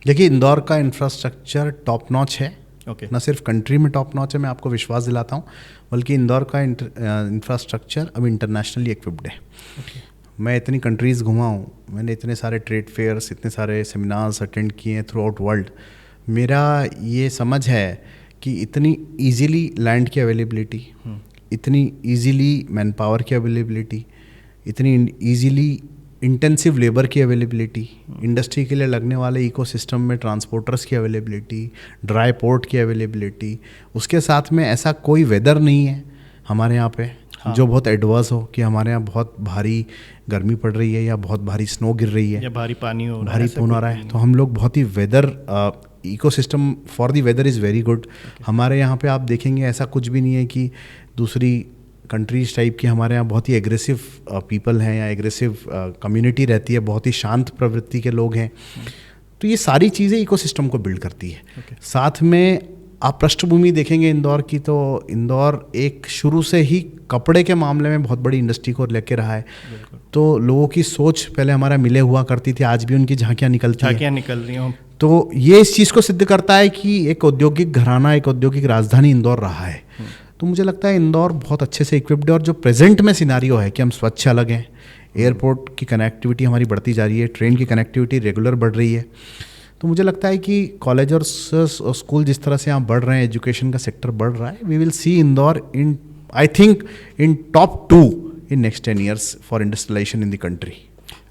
देखिए, इंदौर का इंफ्रास्ट्रक्चर टॉप नॉच है, ओके, न सिर्फ कंट्री में टॉप नॉच है, मैं आपको विश्वास दिलाता हूँ, बल्कि इंदौर का इंफ्रास्ट्रक्चर अब इंटरनेशनली इक्विप्ड है। मैं इतनी कंट्रीज़ घुमा हूँ, मैंने इतने सारे ट्रेड फेयर्स, इतने सारे सेमिनार्स अटेंड किए हैं थ्रू आउट वर्ल्ड। मेरा ये समझ है कि इतनी इजीली लैंड की अवेलेबिलिटी, इतनी इजीली मैन पावर की अवेलेबिलिटी, इतनी इजीली इंटेंसिव लेबर की अवेलेबिलिटी, इंडस्ट्री के लिए लगने वाले इकोसिस्टम में ट्रांसपोर्टर्स की अवेलेबिलिटी, ड्राई पोर्ट की अवेलेबिलिटी, उसके साथ में ऐसा कोई वेदर नहीं है हमारे यहाँ पे जो बहुत एडवर्स हो कि हमारे यहाँ बहुत भारी गर्मी पड़ रही है या बहुत भारी स्नो गिर रही है या भारी पानी हो रहा है। तो हम लोग बहुत ही weather ecosystem for the weather is very good. हमारे यहाँ पे आप देखेंगे ऐसा कुछ भी नहीं है कि दूसरी कंट्रीज टाइप की, हमारे यहाँ बहुत ही एग्रेसिव पीपल हैं या एग्रेसिव कम्युनिटी रहती है, बहुत ही शांत प्रवृत्ति के लोग हैं। तो ये सारी चीज़ें इकोसिस्टम को बिल्ड करती है। साथ में आप पृष्ठभूमि देखेंगे इंदौर की, तो इंदौर एक शुरू से ही कपड़े के मामले में बहुत बड़ी इंडस्ट्री को लेके रहा है। तो लोगों की सोच पहले हमारा मिले हुआ करती थी, आज भी उनकी झांकियाँ निकल रही हैं। तो ये इस चीज़ को सिद्ध करता है कि एक औद्योगिक घराना, एक औद्योगिक राजधानी इंदौर रहा है। तो मुझे लगता है इंदौर बहुत अच्छे से इक्विप्ड है। और जो प्रेजेंट में सिनारियो है कि हम स्वच्छ अलग हैं, एयरपोर्ट की कनेक्टिविटी हमारी बढ़ती जा रही है, ट्रेन की कनेक्टिविटी रेगुलर बढ़ रही है, तो मुझे लगता है कि कॉलेज और स्कूल जिस तरह से यहाँ बढ़ रहे हैं, एजुकेशन का सेक्टर बढ़ रहा है, we will see Indore in, I think, in top 2 in next 10 years for industrialisation in the country.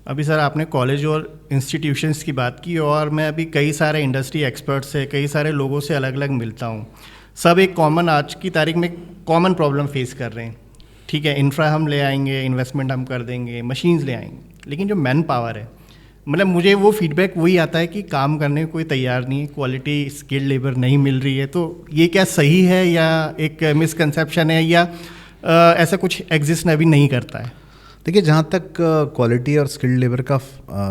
अभी सर आपने कॉलेज और इंस्टीट्यूशंस की बात की, और मैं अभी कई सारे इंडस्ट्री एक्सपर्ट से, कई सारे लोगों से अलग अलग मिलता हूँ। सब एक कॉमन, आज की तारीख में कॉमन प्रॉब्लम फेस कर रहे हैं। ठीक है, इंफ्रा हम ले आएंगे, इन्वेस्टमेंट हम कर देंगे, मशीन्स ले आएंगे, लेकिन जो मैन पावर है, मतलब मुझे वो फीडबैक वही आता है कि काम करने को कोई तैयार नहीं है, क्वालिटी स्किल्ड लेबर नहीं मिल रही है। तो ये क्या सही है या एक मिसकंसेप्शन है या ऐसा कुछ एग्जिस्ट अभी नहीं करता है? देखिए, जहाँ तक क्वालिटी और स्किल्ड लेबर का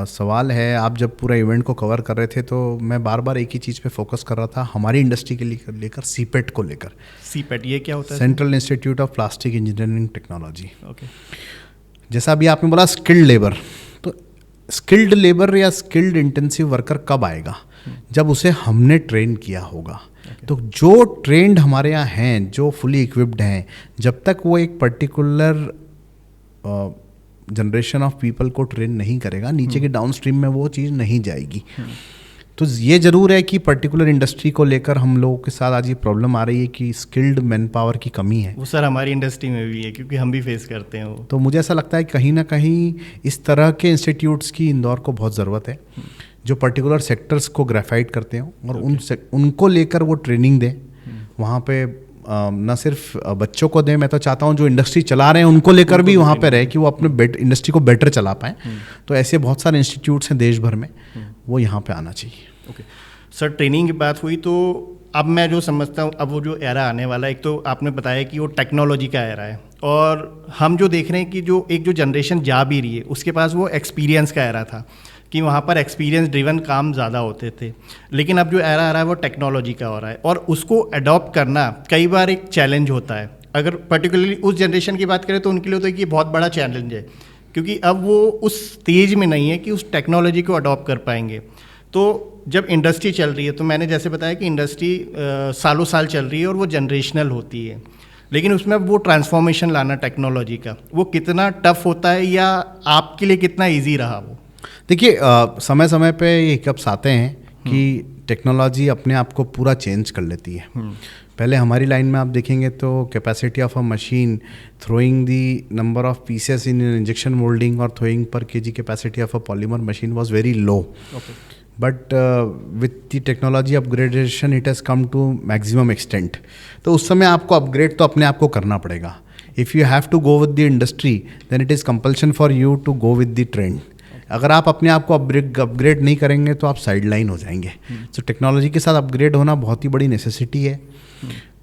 सवाल है, आप जब पूरा इवेंट को कवर कर रहे थे तो मैं बार बार एक ही चीज़ पे फोकस कर रहा था, हमारी इंडस्ट्री के लेकर सीपेट को लेकर। सीपेट ये क्या होता है? Central institute of plastic engineering technology. Okay. जैसा अभी आपने बोला स्किल्ड लेबर, तो स्किल्ड लेबर या स्किल्ड इंटेंसिव वर्कर कब आएगा? जब उसे हमने ट्रेन किया होगा। तो जो ट्रेंड हमारे यहाँ हैं, जो फुली इक्विप्ड हैं, जब तक वो एक पर्टिकुलर जनरेशन ऑफ पीपल को ट्रेन नहीं करेगा, नीचे के डाउन स्ट्रीम में वो चीज़ नहीं जाएगी। तो ये ज़रूर है कि पर्टिकुलर इंडस्ट्री को लेकर हम लोगों के साथ आज ये प्रॉब्लम आ रही है कि स्किल्ड मैन पावर की कमी है। वो सर हमारी इंडस्ट्री में भी है, क्योंकि हम भी फेस करते हैं वो। तो मुझे ऐसा लगता है कि कहीं ना कहीं इस तरह के इंस्टीट्यूट्स की इंदौर को बहुत ज़रूरत है, जो पर्टिकुलर सेक्टर्स को ग्रेफाइट करते हैं और उनको लेकर वो ट्रेनिंग दें। वहाँ पे न सिर्फ बच्चों को दें, मैं तो चाहता हूँ जो इंडस्ट्री चला रहे हैं उनको लेकर भी वहाँ पे रहे कि वो अपने इंडस्ट्री को बेटर चला पाएँ। तो ऐसे बहुत सारे इंस्टीट्यूट्स हैं देश भर में, वो यहाँ पे आना चाहिए। ओके सर, ट्रेनिंग की बात हुई तो अब मैं जो समझता हूँ, अब वो जो एरा आने वाला है, एक तो आपने बताया कि वो टेक्नोलॉजी का एरा है, और हम जो देख रहे हैं कि जो जनरेशन जा भी रही है उसके पास वो एक्सपीरियंस का एरा था कि वहाँ पर एक्सपीरियंस ड्रिवन काम ज़्यादा होते थे। लेकिन अब जो एरा आ रहा है वो टेक्नोलॉजी का हो रहा है, और उसको अडॉप्ट करना कई बार एक चैलेंज होता है। अगर पर्टिकुलरली उस जनरेशन की बात करें तो उनके लिए तो ये बहुत बड़ा चैलेंज है, क्योंकि अब वो उस स्टेज में नहीं है कि उस टेक्नोलॉजी को अडॉप्ट कर पाएंगे। तो जब इंडस्ट्री चल रही है, तो मैंने जैसे बताया कि इंडस्ट्री सालों साल चल रही है और वो जनरेशनल होती है, लेकिन उसमें वो ट्रांसफॉर्मेशन लाना टेक्नोलॉजी का, वो कितना टफ होता है या आपके लिए कितना ईजी रहा वो? देखिए, समय समय पे ये हिकअप्स आते हैं कि टेक्नोलॉजी अपने आप को पूरा चेंज कर लेती है। पहले हमारी लाइन में आप देखेंगे तो capacity of a machine throwing the number of pieces in injection moulding और throwing per KG capacity of a polymer machine was very low. But with the technology upgradation it has come to maximum extent. तो उस समय आपको upgrade तो अपने आप को करना पड़ेगा। If you have to go with the industry then it is compulsion for you to go with the trend. अगर आप अपने आप को अपग्रेड नहीं करेंगे तो आप साइड लाइन हो जाएंगे। सो टेक्नोलॉजी के साथ अपग्रेड होना बहुत ही बड़ी नेसेसिटी है।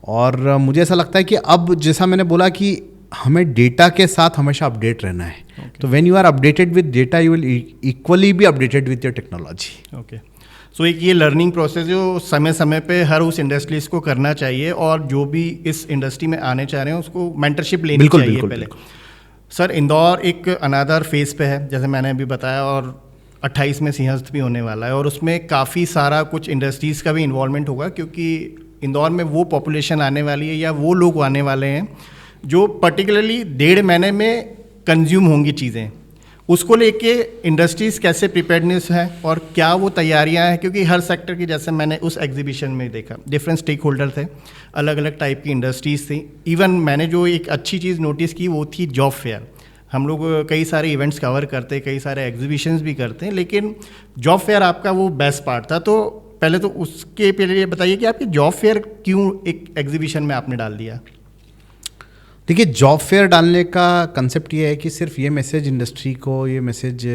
और मुझे ऐसा लगता है कि अब जैसा मैंने बोला कि हमें डेटा के साथ हमेशा अपडेट रहना है। तो when you are updated with data you will equally be updated with your technology. Okay, so एक ये लर्निंग प्रोसेस जो समय समय पे हर उस इंडस्ट्रीज को करना चाहिए, और जो भी इस इंडस्ट्री में आने चाह रहे हैं उसको मेंटरशिप लेनी चाहिए पहले। सर, इंदौर एक अनादर फेज पे है, जैसे मैंने अभी बताया, और 28 में सिंहस्थ भी होने वाला है, और उसमें काफ़ी सारा कुछ इंडस्ट्रीज़ का भी इन्वॉल्वमेंट होगा, क्योंकि इंदौर में वो पॉपुलेशन आने वाली है या वो लोग आने वाले हैं जो पर्टिकुलरली 1.5 महीने में कंज्यूम होंगी चीज़ें। उसको लेके इंडस्ट्रीज़ कैसे प्रिपेयर्डनेस है और क्या वो तैयारियां हैं, क्योंकि हर सेक्टर की, जैसे मैंने उस एग्जीबिशन में देखा, डिफरेंट स्टेक होल्डर थे, अलग अलग टाइप की इंडस्ट्रीज़ थी। इवन मैंने जो एक अच्छी चीज़ नोटिस की वो थी जॉब फेयर। हम लोग कई सारे इवेंट्स कवर करते हैं, कई सारे एग्जीबिशंस भी करते हैं, लेकिन जॉब फेयर आपका वो बेस्ट पार्ट था। तो पहले तो उसके पहले ये बताइए कि आपकी जॉब फेयर क्यों एक एग्जीबिशन में आपने डाल दिया? देखिए, जॉब फेयर डालने का कंसेप्ट ये है कि सिर्फ ये मैसेज इंडस्ट्री को, ये मैसेज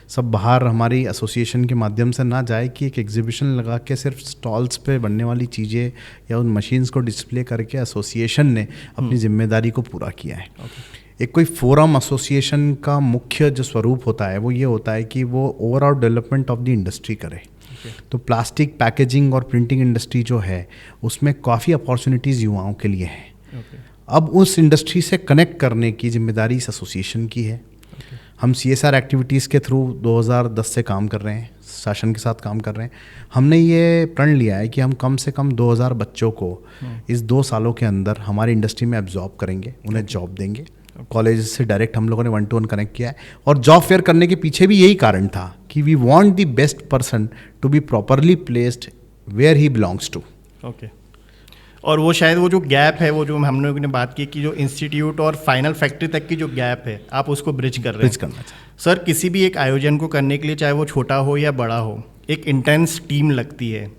सब बाहर हमारी एसोसिएशन के माध्यम से ना जाए कि एक एग्जीबिशन लगा के सिर्फ स्टॉल्स पे बनने वाली चीज़ें या उन मशीन्स को डिस्प्ले करके एसोसिएशन ने अपनी जिम्मेदारी को पूरा किया है। एक कोई फोरम एसोसिएशन का मुख्य जो स्वरूप होता है वो ये होता है कि वो overall development of the industry करे। तो प्लास्टिक पैकेजिंग और प्रिंटिंग इंडस्ट्री जो है उसमें काफ़ी अपॉर्चुनिटीज़ युवाओं के लिए हैं। अब उस इंडस्ट्री से कनेक्ट करने की जिम्मेदारी इस एसोसिएशन की है। हम CSR एक्टिविटीज़ के थ्रू 2010 से काम कर रहे हैं, शासन के साथ काम कर रहे हैं। हमने ये प्रण लिया है कि हम कम से कम 2000 बच्चों को इस 2 सालों के अंदर हमारी इंडस्ट्री में एब्जॉर्ब करेंगे, उन्हें जॉब देंगे। कॉलेज से डायरेक्ट हम लोगों ने 1-to-1 कनेक्ट किया है, और जॉब फेयर करने के पीछे भी यही कारण था कि we want the best person to be properly placed where he belongs to. Okay, और वो शायद वो जो गैप है, वो जो हम लोगों ने बात की कि जो इंस्टीट्यूट और फाइनल फैक्ट्री तक की जो गैप है, आप उसको ब्रिज कर रहे हैं। सर, किसी भी एक आयोजन को करने के लिए, चाहे वो छोटा हो या बड़ा हो, एक इंटेंस टीम लगती है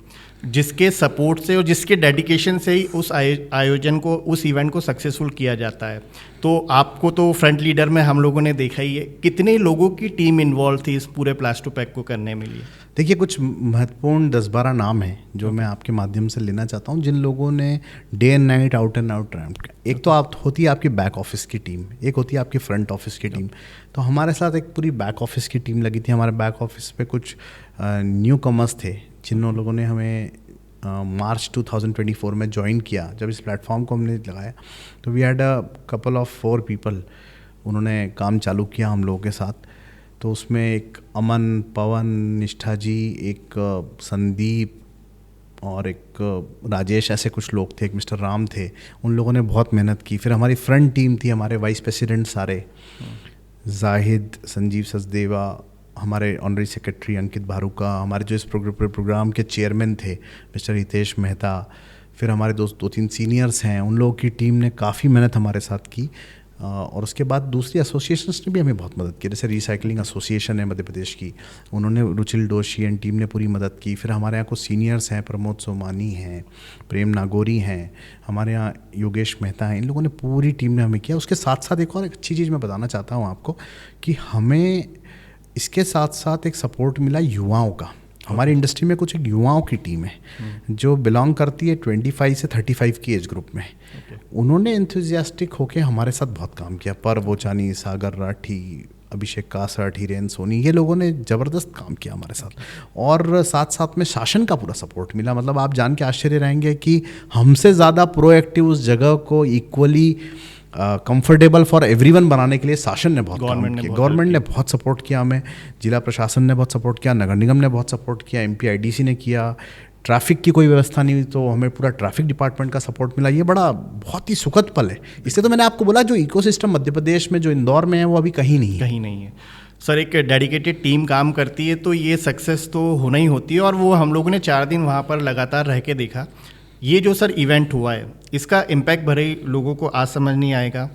जिसके सपोर्ट से और जिसके डेडिकेशन से ही उस आयोजन को, उस इवेंट को सक्सेसफुल किया जाता है। तो आपको तो फ्रंट लीडर में हम लोगों ने देखा ही है, कितने लोगों की टीम इन्वॉल्व थी इस पूरे प्लास्टो पैक को करने में लिए? देखिए, कुछ महत्वपूर्ण 10-12 नाम हैं जो मैं आपके माध्यम से लेना चाहता हूं, जिन लोगों ने day and night out and out ramp किया। एक तो होती है आपकी बैक ऑफिस की टीम, एक होती है आपकी फ्रंट ऑफिस की टीम। तो हमारे साथ एक पूरी बैक ऑफिस की टीम लगी थी। हमारे बैक ऑफिस पे कुछ न्यू कमर्स थे जिन लोगों ने हमें मार्च 2024 में ज्वाइन किया। जब इस प्लेटफॉर्म को हमने लगाया तो we had a couple of 4 people, उन्होंने काम चालू किया हम लोगों के साथ। तो उसमें एक अमन, पवन, निष्ठा जी, एक संदीप और एक राजेश, ऐसे कुछ लोग थे, एक मिस्टर राम थे। उन लोगों ने बहुत मेहनत की। फिर हमारी फ्रंट टीम थी, हमारे वाइस प्रेसिडेंट सारे, जाहिद, संजीव सचदेवा, हमारे ऑनरी सेक्रेटरी अंकित भारूका, हमारे जो इस प्रोग्राम के चेयरमैन थे मिस्टर हितेश मेहता, फिर हमारे दो तीन सीनियर्स हैं, उन लोगों की टीम ने काफ़ी मेहनत हमारे साथ की। और उसके बाद दूसरी एसोसिएशंस ने भी हमें बहुत मदद की, जैसे रिसाइकलिंग एसोसिएशन है मध्य प्रदेश की, उन्होंने, रुचिल दोषी एंड टीम ने पूरी मदद की। फिर हमारे यहाँ कुछ सीनियर्स हैं, प्रमोद सोमानी हैं, प्रेम नागौरी हैं, हमारे यहाँ योगेश मेहता हैं, इन लोगों ने, पूरी टीम ने हमें किया। उसके साथ साथ एक और अच्छी चीज़ मैं बताना चाहता हूँ आपको कि हमें इसके साथ साथ एक सपोर्ट मिला युवाओं का। हमारी इंडस्ट्री में कुछ एक युवाओं की टीम है जो बिलोंग करती है 25 से 35 की एज ग्रुप में। उन्होंने एंथुजियास्टिक होकर हमारे साथ बहुत काम किया। पर बोचानी, सागर राठी, अभिषेक कासट, हिरेन सोनी, ये लोगों ने ज़बरदस्त काम किया हमारे साथ। और साथ साथ में शासन का पूरा सपोर्ट मिला। मतलब आप जान के आश्चर्य रहेंगे कि हमसे ज़्यादा प्रोएक्टिव उस जगह को इक्वली कंफर्टेबल फॉर एवरीवन बनाने के लिए शासन ने बहुत काम किया। गवर्नमेंट ने बहुत सपोर्ट किया हमें, जिला प्रशासन ने बहुत सपोर्ट किया, नगर निगम ने बहुत सपोर्ट किया, MPIDC ने किया। ट्रैफिक की कोई व्यवस्था नहीं हुई तो हमें पूरा ट्रैफिक डिपार्टमेंट का सपोर्ट मिला। ये बड़ा बहुत ही सुखद पल है। इसलिए तो मैंने आपको बोला जो इकोसिस्टम मध्य प्रदेश में जो इंदौर में है वो अभी कहीं नहीं है। सर, एक डेडिकेटेड टीम काम करती है तो ये सक्सेस तो होना ही होती है। और वो हम लोगों ने 4 दिन वहाँ पर लगातार रह के देखा। ये जो सर इवेंट हुआ है, इसका इम्पैक्ट भले ही लोगों को आज समझ नहीं आएगा,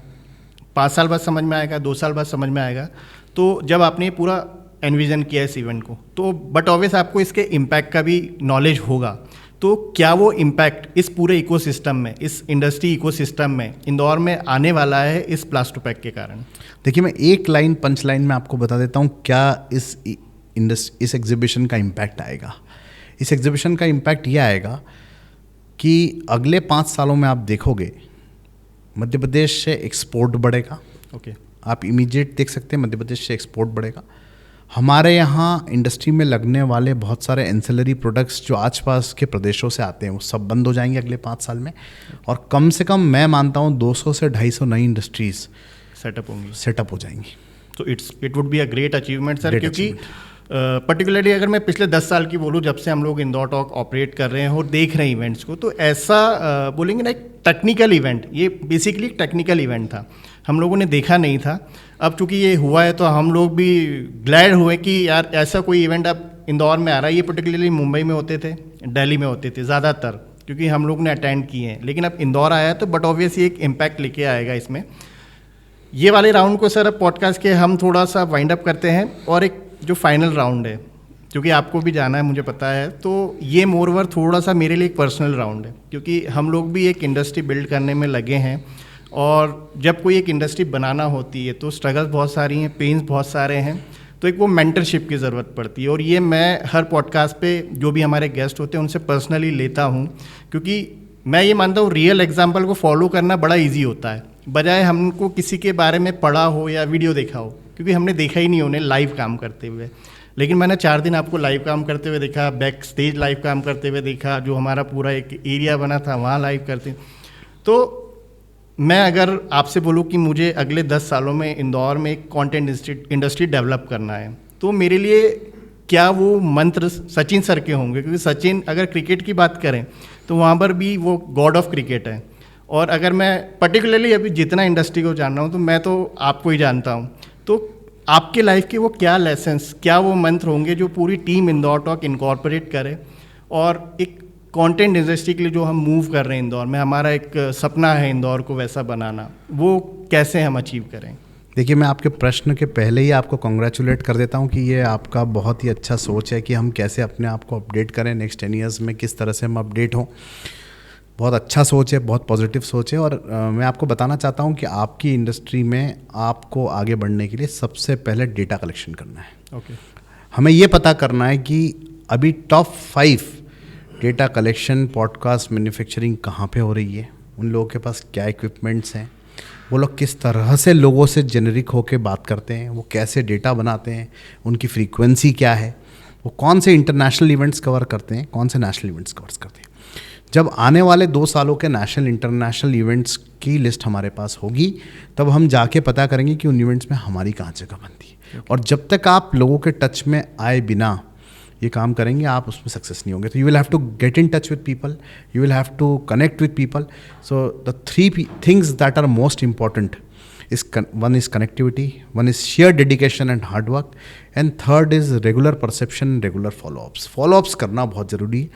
5 साल बाद समझ में आएगा, 2 साल बाद समझ में आएगा। तो जब आपने पूरा एनविजन किया इस इवेंट को, तो बट ऑब्वियस आपको इसके इम्पैक्ट का भी नॉलेज होगा। तो क्या वो इम्पैक्ट इस पूरे इकोसिस्टम में, इस इंडस्ट्री इकोसिस्टम में इंदौर में आने वाला है इस प्लास्टोपैक के कारण? देखिए, मैं एक लाइन, पंच लाइन में आपको बता देता हूँ क्या इस एग्जीबिशन का इम्पैक्ट आएगा। इस एग्जीबिशन का इम्पैक्ट ये आएगा कि अगले 5 सालों में आप देखोगे मध्य प्रदेश से एक्सपोर्ट बढ़ेगा। आप इमीडिएट देख सकते हैं, मध्य प्रदेश से एक्सपोर्ट बढ़ेगा। हमारे यहाँ इंडस्ट्री में लगने वाले बहुत सारे एंसिलरी प्रोडक्ट्स जो आसपास के प्रदेशों से आते हैं वो सब बंद हो जाएंगे अगले 5 साल में। और कम से कम मैं मानता हूँ 200 से 250 नई इंडस्ट्रीज सेटअप हो जाएंगी। तो it would be a great achievement sir, क्योंकि पर्टिकुलरली अगर मैं पिछले 10 साल की बोलूँ, जब से हम लोग इंदौर टॉक ऑपरेट कर रहे हैं और देख रहे हैं इवेंट्स को, तो ऐसा बोलेंगे ना, एक टेक्निकल इवेंट, ये बेसिकली एक टेक्निकल इवेंट था, हम लोगों ने देखा नहीं था। अब चूंकि ये हुआ है तो हम लोग भी ग्लैड हुए कि यार ऐसा कोई इवेंट अब इंदौर में आ रहा है। ये पर्टिकुलरली मुंबई में होते थे, दिल्ली में होते थे ज़्यादातर, क्योंकि हम लोग ने अटेंड किए हैं, लेकिन अब इंदौर आया है तो बट ऑब्वियसली एक इम्पैक्ट लेके आएगा इसमें। ये वाले राउंड को सर अब पॉडकास्ट के हम थोड़ा सा वाइंड अप करते हैं, और एक जो फाइनल राउंड है, क्योंकि आपको भी जाना है मुझे पता है, तो ये मोरओवर थोड़ा सा मेरे लिए एक पर्सनल राउंड है, क्योंकि हम लोग भी एक इंडस्ट्री बिल्ड करने में लगे हैं। और जब कोई एक इंडस्ट्री बनाना होती है तो स्ट्रगल्स बहुत सारी हैं, पेन्स बहुत सारे हैं, तो एक वो मेंटरशिप की ज़रूरत पड़ती है। और ये मैं हर पॉडकास्ट पे जो भी हमारे गेस्ट होते हैं उनसे पर्सनली लेता हूँ, क्योंकि मैं ये मानता हूँ रियल एग्जाम्पल को फॉलो करना बड़ा ईजी होता है, बजाय हमको किसी के बारे में पढ़ा हो या वीडियो देखा हो, क्योंकि हमने देखा ही नहीं उन्हें लाइव काम करते हुए। लेकिन मैंने 4 दिन आपको लाइव काम करते हुए देखा, बैक स्टेज लाइव काम करते हुए देखा, जो हमारा पूरा एक एरिया बना था वहाँ लाइव करते। तो मैं अगर आपसे बोलूँ कि मुझे अगले 10 सालों में इंदौर में एक कंटेंट इंडस्ट्री डेवलप करना है, तो मेरे लिए क्या वो मंत्र सचिन सर के होंगे, क्योंकि सचिन अगर क्रिकेट की बात करें तो वहाँ पर भी वो गॉड ऑफ क्रिकेट है। और अगर मैं पर्टिकुलरली अभी जितना इंडस्ट्री को जान रहा हूँ तो मैं तो आपको ही जानता हूँ, तो आपके लाइफ के वो क्या लेसन्स, क्या वो मंत्र होंगे जो पूरी टीम इंदौर टॉक इनकॉर्पोरेट करे, और एक कंटेंट इंडस्ट्री के लिए जो हम मूव कर रहे हैं इंदौर में, हमारा एक सपना है इंदौर को वैसा बनाना, वो कैसे हम अचीव करें? देखिए, मैं आपके प्रश्न के पहले ही आपको कॉन्ग्रेचुलेट कर देता हूँ कि ये आपका बहुत ही अच्छा सोच है कि हम कैसे अपने आप को अपडेट करें, नेक्स्ट 10 ईयर्स में किस तरह से हम अपडेट हों। बहुत अच्छा सोच है, बहुत पॉजिटिव सोच है। और मैं आपको बताना चाहता हूँ कि आपकी इंडस्ट्री में आपको आगे बढ़ने के लिए सबसे पहले डेटा कलेक्शन करना है। हमें ये पता करना है कि अभी top 5 data collection, podcast manufacturing कहाँ पे हो रही है, उन लोगों के पास क्या इक्विपमेंट्स हैं, वो लोग किस तरह से लोगों से जेनरिक होकर बात करते हैं, वो कैसे डेटा बनाते हैं, उनकी फ्रीक्वेंसी क्या है, वो कौन से इंटरनेशनल इवेंट्स कवर करते हैं, कौन से नेशनल इवेंट्स कवर करते हैं। जब आने वाले 2 सालों के नेशनल इंटरनेशनल इवेंट्स की लिस्ट हमारे पास होगी, तब हम जाके पता करेंगे कि उन इवेंट्स में हमारी कहाँ जगह बनती है। और जब तक आप लोगों के टच में आए बिना ये काम करेंगे, आप उसमें सक्सेस नहीं होंगे। तो you will have to get in touch with people, you will have to connect with people. So the 3 things that are most important is one is connectivity, one is sheer dedication and hard work, and third is regular perception, regular follow-ups करना बहुत ज़रूरी है।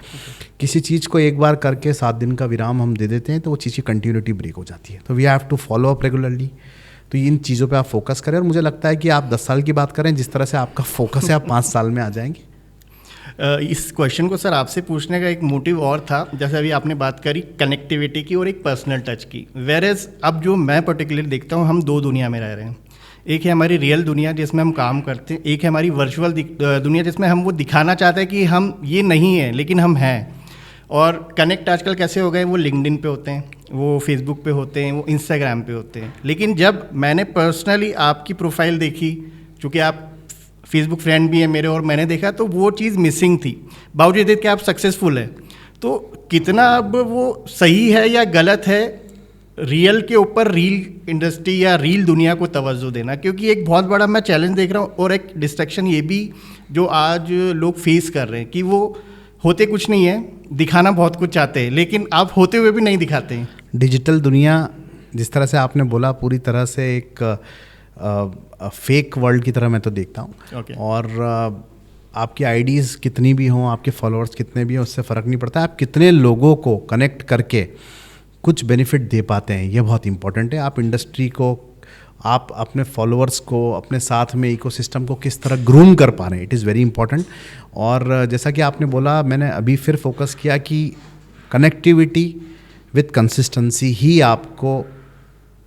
किसी चीज़ को एक बार करके 7 दिन का विराम हम दे देते हैं तो वो चीज़ की कंटिन्यूटी ब्रेक हो जाती है। तो we have to follow up regularly. तो इन चीज़ों पे आप फोकस करें, और मुझे लगता है कि आप 10 साल की बात करें, जिस तरह से आपका फोकस है, आप 5 साल में आ जाएंगे। इस क्वेश्चन को सर आपसे पूछने का एक मोटिव और था, जैसे अभी आपने बात करी कनेक्टिविटी की और एक पर्सनल टच की। वेयरएज अब जो मैं पर्टिकुलरली देखता हूँ, हम 2 दुनिया में रह रहे हैं। एक है हमारी रियल दुनिया जिसमें हम काम करते हैं, एक है हमारी वर्चुअल दुनिया जिसमें हम वो दिखाना चाहते हैं कि हम ये नहीं हैं लेकिन हम हैं। और कनेक्ट आजकल कैसे हो गए, वो लिंक्डइन पे होते हैं, वो फेसबुक पे होते हैं, वो इंस्टाग्राम पे होते हैं। लेकिन जब मैंने पर्सनली आपकी प्रोफाइल देखी, चूँकि आप फेसबुक फ्रेंड भी है मेरे, और मैंने देखा तो वो चीज़ मिसिंग थी, बावजूद कि आप सक्सेसफुल है। तो कितना अब वो सही है या गलत है रियल के ऊपर रील इंडस्ट्री या रील दुनिया को तवज्जो देना? क्योंकि एक बहुत बड़ा मैं चैलेंज देख रहा हूँ, और एक डिस्ट्रैक्शन ये भी जो आज लोग फेस कर रहे हैं कि वो होते कुछ नहीं है, दिखाना बहुत कुछ चाहते हैं, लेकिन आप होते हुए भी नहीं दिखाते हैं। डिजिटल दुनिया, जिस तरह से आपने बोला, पूरी तरह से एक फेक वर्ल्ड की तरह मैं तो देखता हूँ। Okay. और आपकी आईडीज़ कितनी भी हों, आपके फॉलोअर्स कितने भी हों, उससे फ़र्क नहीं पड़ता। आप कितने लोगों को कनेक्ट करके कुछ बेनिफिट दे पाते हैं, ये बहुत इंपॉर्टेंट है। आप इंडस्ट्री को, आप अपने फॉलोअर्स को, अपने साथ में इकोसिस्टम को किस तरह ग्रूम कर पा रहे हैं, इट इज़ वेरी इंपॉर्टेंट। और जैसा कि आपने बोला, मैंने अभी फिर फोकस किया कि कनेक्टिविटी विथ कंसिस्टेंसी ही आपको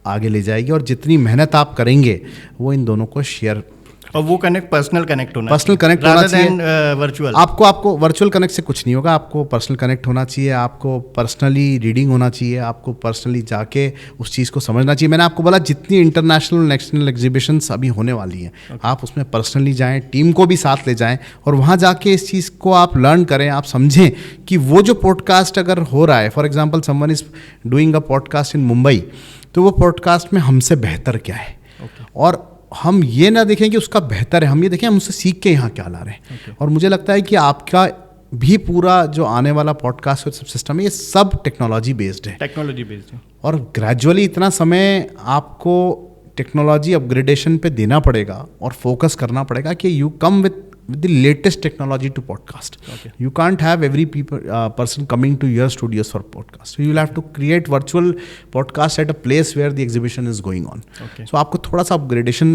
आगे ले जाएगी, और जितनी मेहनत आप करेंगे वो इन दोनों को शेयर, और वो कनेक्ट पर्सनल कनेक्ट होना चाहिए, वर्चुअल। आपको वर्चुअल कनेक्ट से कुछ नहीं होगा, आपको पर्सनल कनेक्ट होना चाहिए, आपको पर्सनली रीडिंग होना चाहिए, आपको पर्सनली जाके उस चीज़ को समझना चाहिए। मैंने आपको बोला, जितनी इंटरनेशनल नेशनल एग्जीबिशंस अभी होने वाली हैं, आप उसमें पर्सनली जाएं, टीम को भी साथ ले जाएं, और वहाँ जाके इस चीज़ को आप लर्न करें, आप समझें कि वो जो पॉडकास्ट अगर हो रहा है, for example someone is doing a podcast in Mumbai, तो वो पॉडकास्ट में हमसे बेहतर क्या है। और हम ये ना देखें कि उसका बेहतर है, हम ये देखें हम उससे सीख के यहाँ क्या ला रहे हैं। और मुझे लगता है कि आपका भी पूरा जो आने वाला पॉडकास्ट और सब सिस्टम है, ये सब टेक्नोलॉजी बेस्ड है। और ग्रेजुअली इतना समय आपको टेक्नोलॉजी अपग्रेडेशन पे देना पड़ेगा और फोकस करना पड़ेगा कि you come with the latest technology to podcast. Okay. You can't have every person coming to your studios for podcast. So you will have to create virtual podcast at a place where the exhibition is going on. Okay. So आपको थोड़ा सा upgradation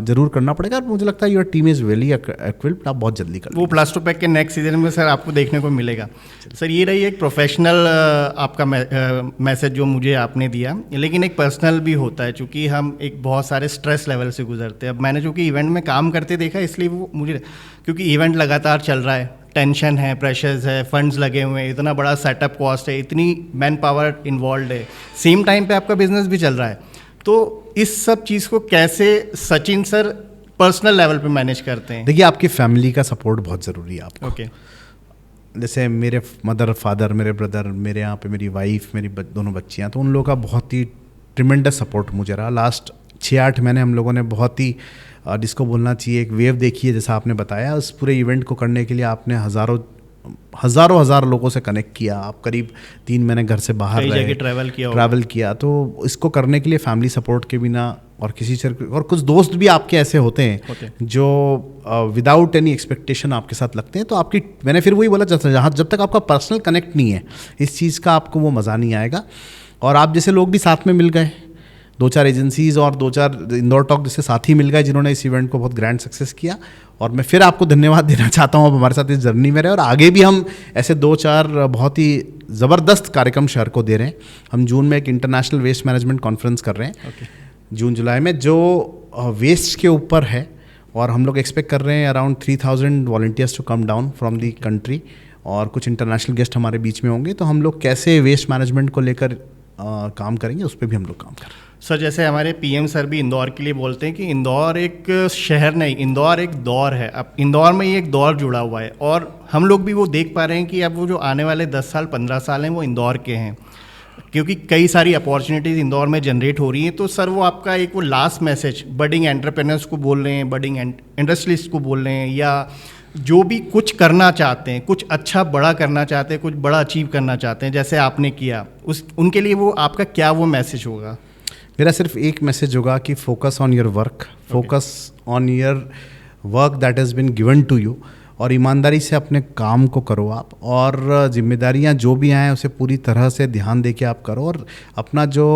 जरूर करना पड़ेगा, और मुझे लगता है your team is very equipped, आप बहुत जल्दी कर वो प्लास्टो पैक के नेक्स्ट सीजन में सर आपको देखने को मिलेगा। सर ये रही एक प्रोफेशनल आपका मैसेज जो मुझे आपने दिया, लेकिन एक पर्सनल भी होता है, चूँकि हम एक बहुत सारे स्ट्रेस लेवल से गुजरते हैं। अब मैंने चूँकि इवेंट में काम करते देखा, इसलिए वो मुझे, क्योंकि इवेंट लगातार चल रहा है, टेंशन है, प्रेशर्स है, फंड्स लगे हुए हैं, इतना बड़ा सेटअप कॉस्ट है, इतनी मैन पावर इन्वॉल्व है, सेम टाइम पे आपका बिजनेस भी चल रहा है। तो इस सब चीज़ को कैसे सचिन सर पर्सनल लेवल पे मैनेज करते हैं? देखिए, आपकी फैमिली का सपोर्ट बहुत ज़रूरी है आपको। ओके। जैसे मेरे मदर, फादर, मेरे ब्रदर, मेरे यहाँ पे मेरी वाइफ, मेरी दोनों बच्चियाँ, तो उन लोगों का बहुत ही ट्रिमेंडस सपोर्ट मुझे रहा। लास्ट 6-8 महीने हम लोगों ने बहुत ही, जिसको बोलना चाहिए, एक वेव देखी है, जैसा आपने बताया। उस पूरे इवेंट को करने के लिए आपने हज़ारों लोगों से कनेक्ट किया। आप करीब 3 महीने घर से बाहर रहे, ट्रैवल किया। तो इसको करने के लिए फैमिली सपोर्ट के बिना, और किसी से, और कुछ दोस्त भी आपके ऐसे होते हैं जो विदाउट एनी एक्सपेक्टेशन आपके साथ लगते हैं। तो आपकी, मैंने फिर वही बोला, जब तक आपका पर्सनल कनेक्ट नहीं है इस चीज़ का, आपको वो मज़ा नहीं आएगा। और आप जैसे लोग भी साथ में मिल गए, 2-4 एजेंसीज़ और 2-4 इंदौर टॉक जैसे साथी मिल गए जिन्होंने इस इवेंट को बहुत ग्रैंड सक्सेस किया। और मैं फिर आपको धन्यवाद देना चाहता हूँ, आप हमारे साथ इस जर्नी में रहे, और आगे भी हम ऐसे 2-4 बहुत ही ज़बरदस्त कार्यक्रम शहर को दे रहे हैं। हम जून में एक इंटरनेशनल वेस्ट मैनेजमेंट कॉन्फ्रेंस कर रहे हैं, जून-जुलाई में, जो वेस्ट के ऊपर है। और हम लोग एक्सपेक्ट कर रहे हैं around 3000 volunteers to come down from the country, और कुछ इंटरनेशनल गेस्ट हमारे बीच में होंगे। तो हम लोग कैसे वेस्ट मैनेजमेंट को लेकर काम करेंगे, उस पर भी हम लोग काम कर रहे हैं। सर जैसे हमारे पीएम सर भी इंदौर के लिए बोलते हैं कि इंदौर एक शहर नहीं, इंदौर एक दौर है। अब इंदौर में ये एक दौर जुड़ा हुआ है और हम लोग भी वो देख पा रहे हैं कि अब वो जो आने वाले 10 साल 15 साल हैं वो इंदौर के हैं, क्योंकि कई सारी अपॉर्चुनिटीज़ इंदौर में जनरेट हो रही हैं। तो सर वो आपका एक वो लास्ट मैसेज बडिंग एंटरप्रेन्योर्स को बोल रहे हैं, बडिंग इंडस्ट्रियलिस्ट को बोल रहे हैं, या जो भी कुछ करना चाहते हैं, कुछ अच्छा बड़ा करना चाहते हैं, कुछ बड़ा अचीव करना चाहते हैं जैसे आपने किया, उनके लिए वो आपका क्या वो मैसेज होगा? मेरा सिर्फ एक मैसेज होगा कि focus on your work, focus on your work that has been given to you, और ईमानदारी से अपने काम को करो आप, और जिम्मेदारियां जो भी आएँ उसे पूरी तरह से ध्यान दे के आप करो, और अपना जो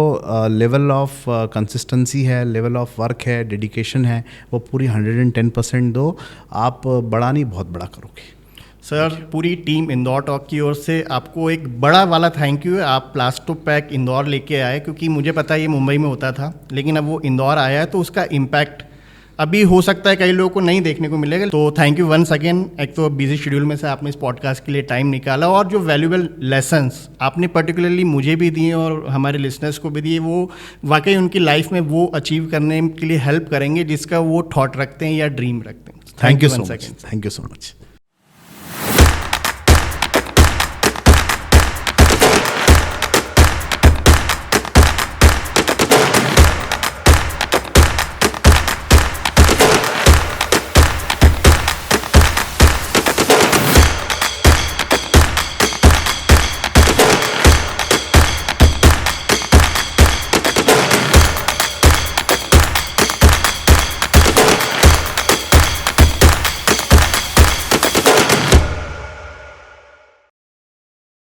लेवल ऑफ कंसिस्टेंसी है, लेवल ऑफ वर्क है, डेडिकेशन है, वो पूरी 110% दो। आप बड़ा नहीं बहुत बड़ा करोगे। सर पूरी टीम इंदौर टॉक की ओर से आपको एक बड़ा वाला थैंक यू है। आप प्लास्टोपैक इंदौर लेके आए, क्योंकि मुझे पता है ये मुंबई में होता था, लेकिन अब वो इंदौर आया है तो उसका इम्पैक्ट अभी हो सकता है कई लोगों को नहीं देखने को मिलेगा। तो थैंक यू वंस अगेन। एक तो बिजी शेड्यूल में से आपने इस पॉडकास्ट के लिए टाइम निकाला, और जो वैल्यूएबल लेसन्स आपने पर्टिकुलरली मुझे भी दिए और हमारे लिसनर्स को भी दिए, वो वाकई उनकी लाइफ में वो अचीव करने के लिए हेल्प करेंगे जिसका वो थॉट रखते हैं या ड्रीम रखते हैं। Thank you so much. Thank you so much.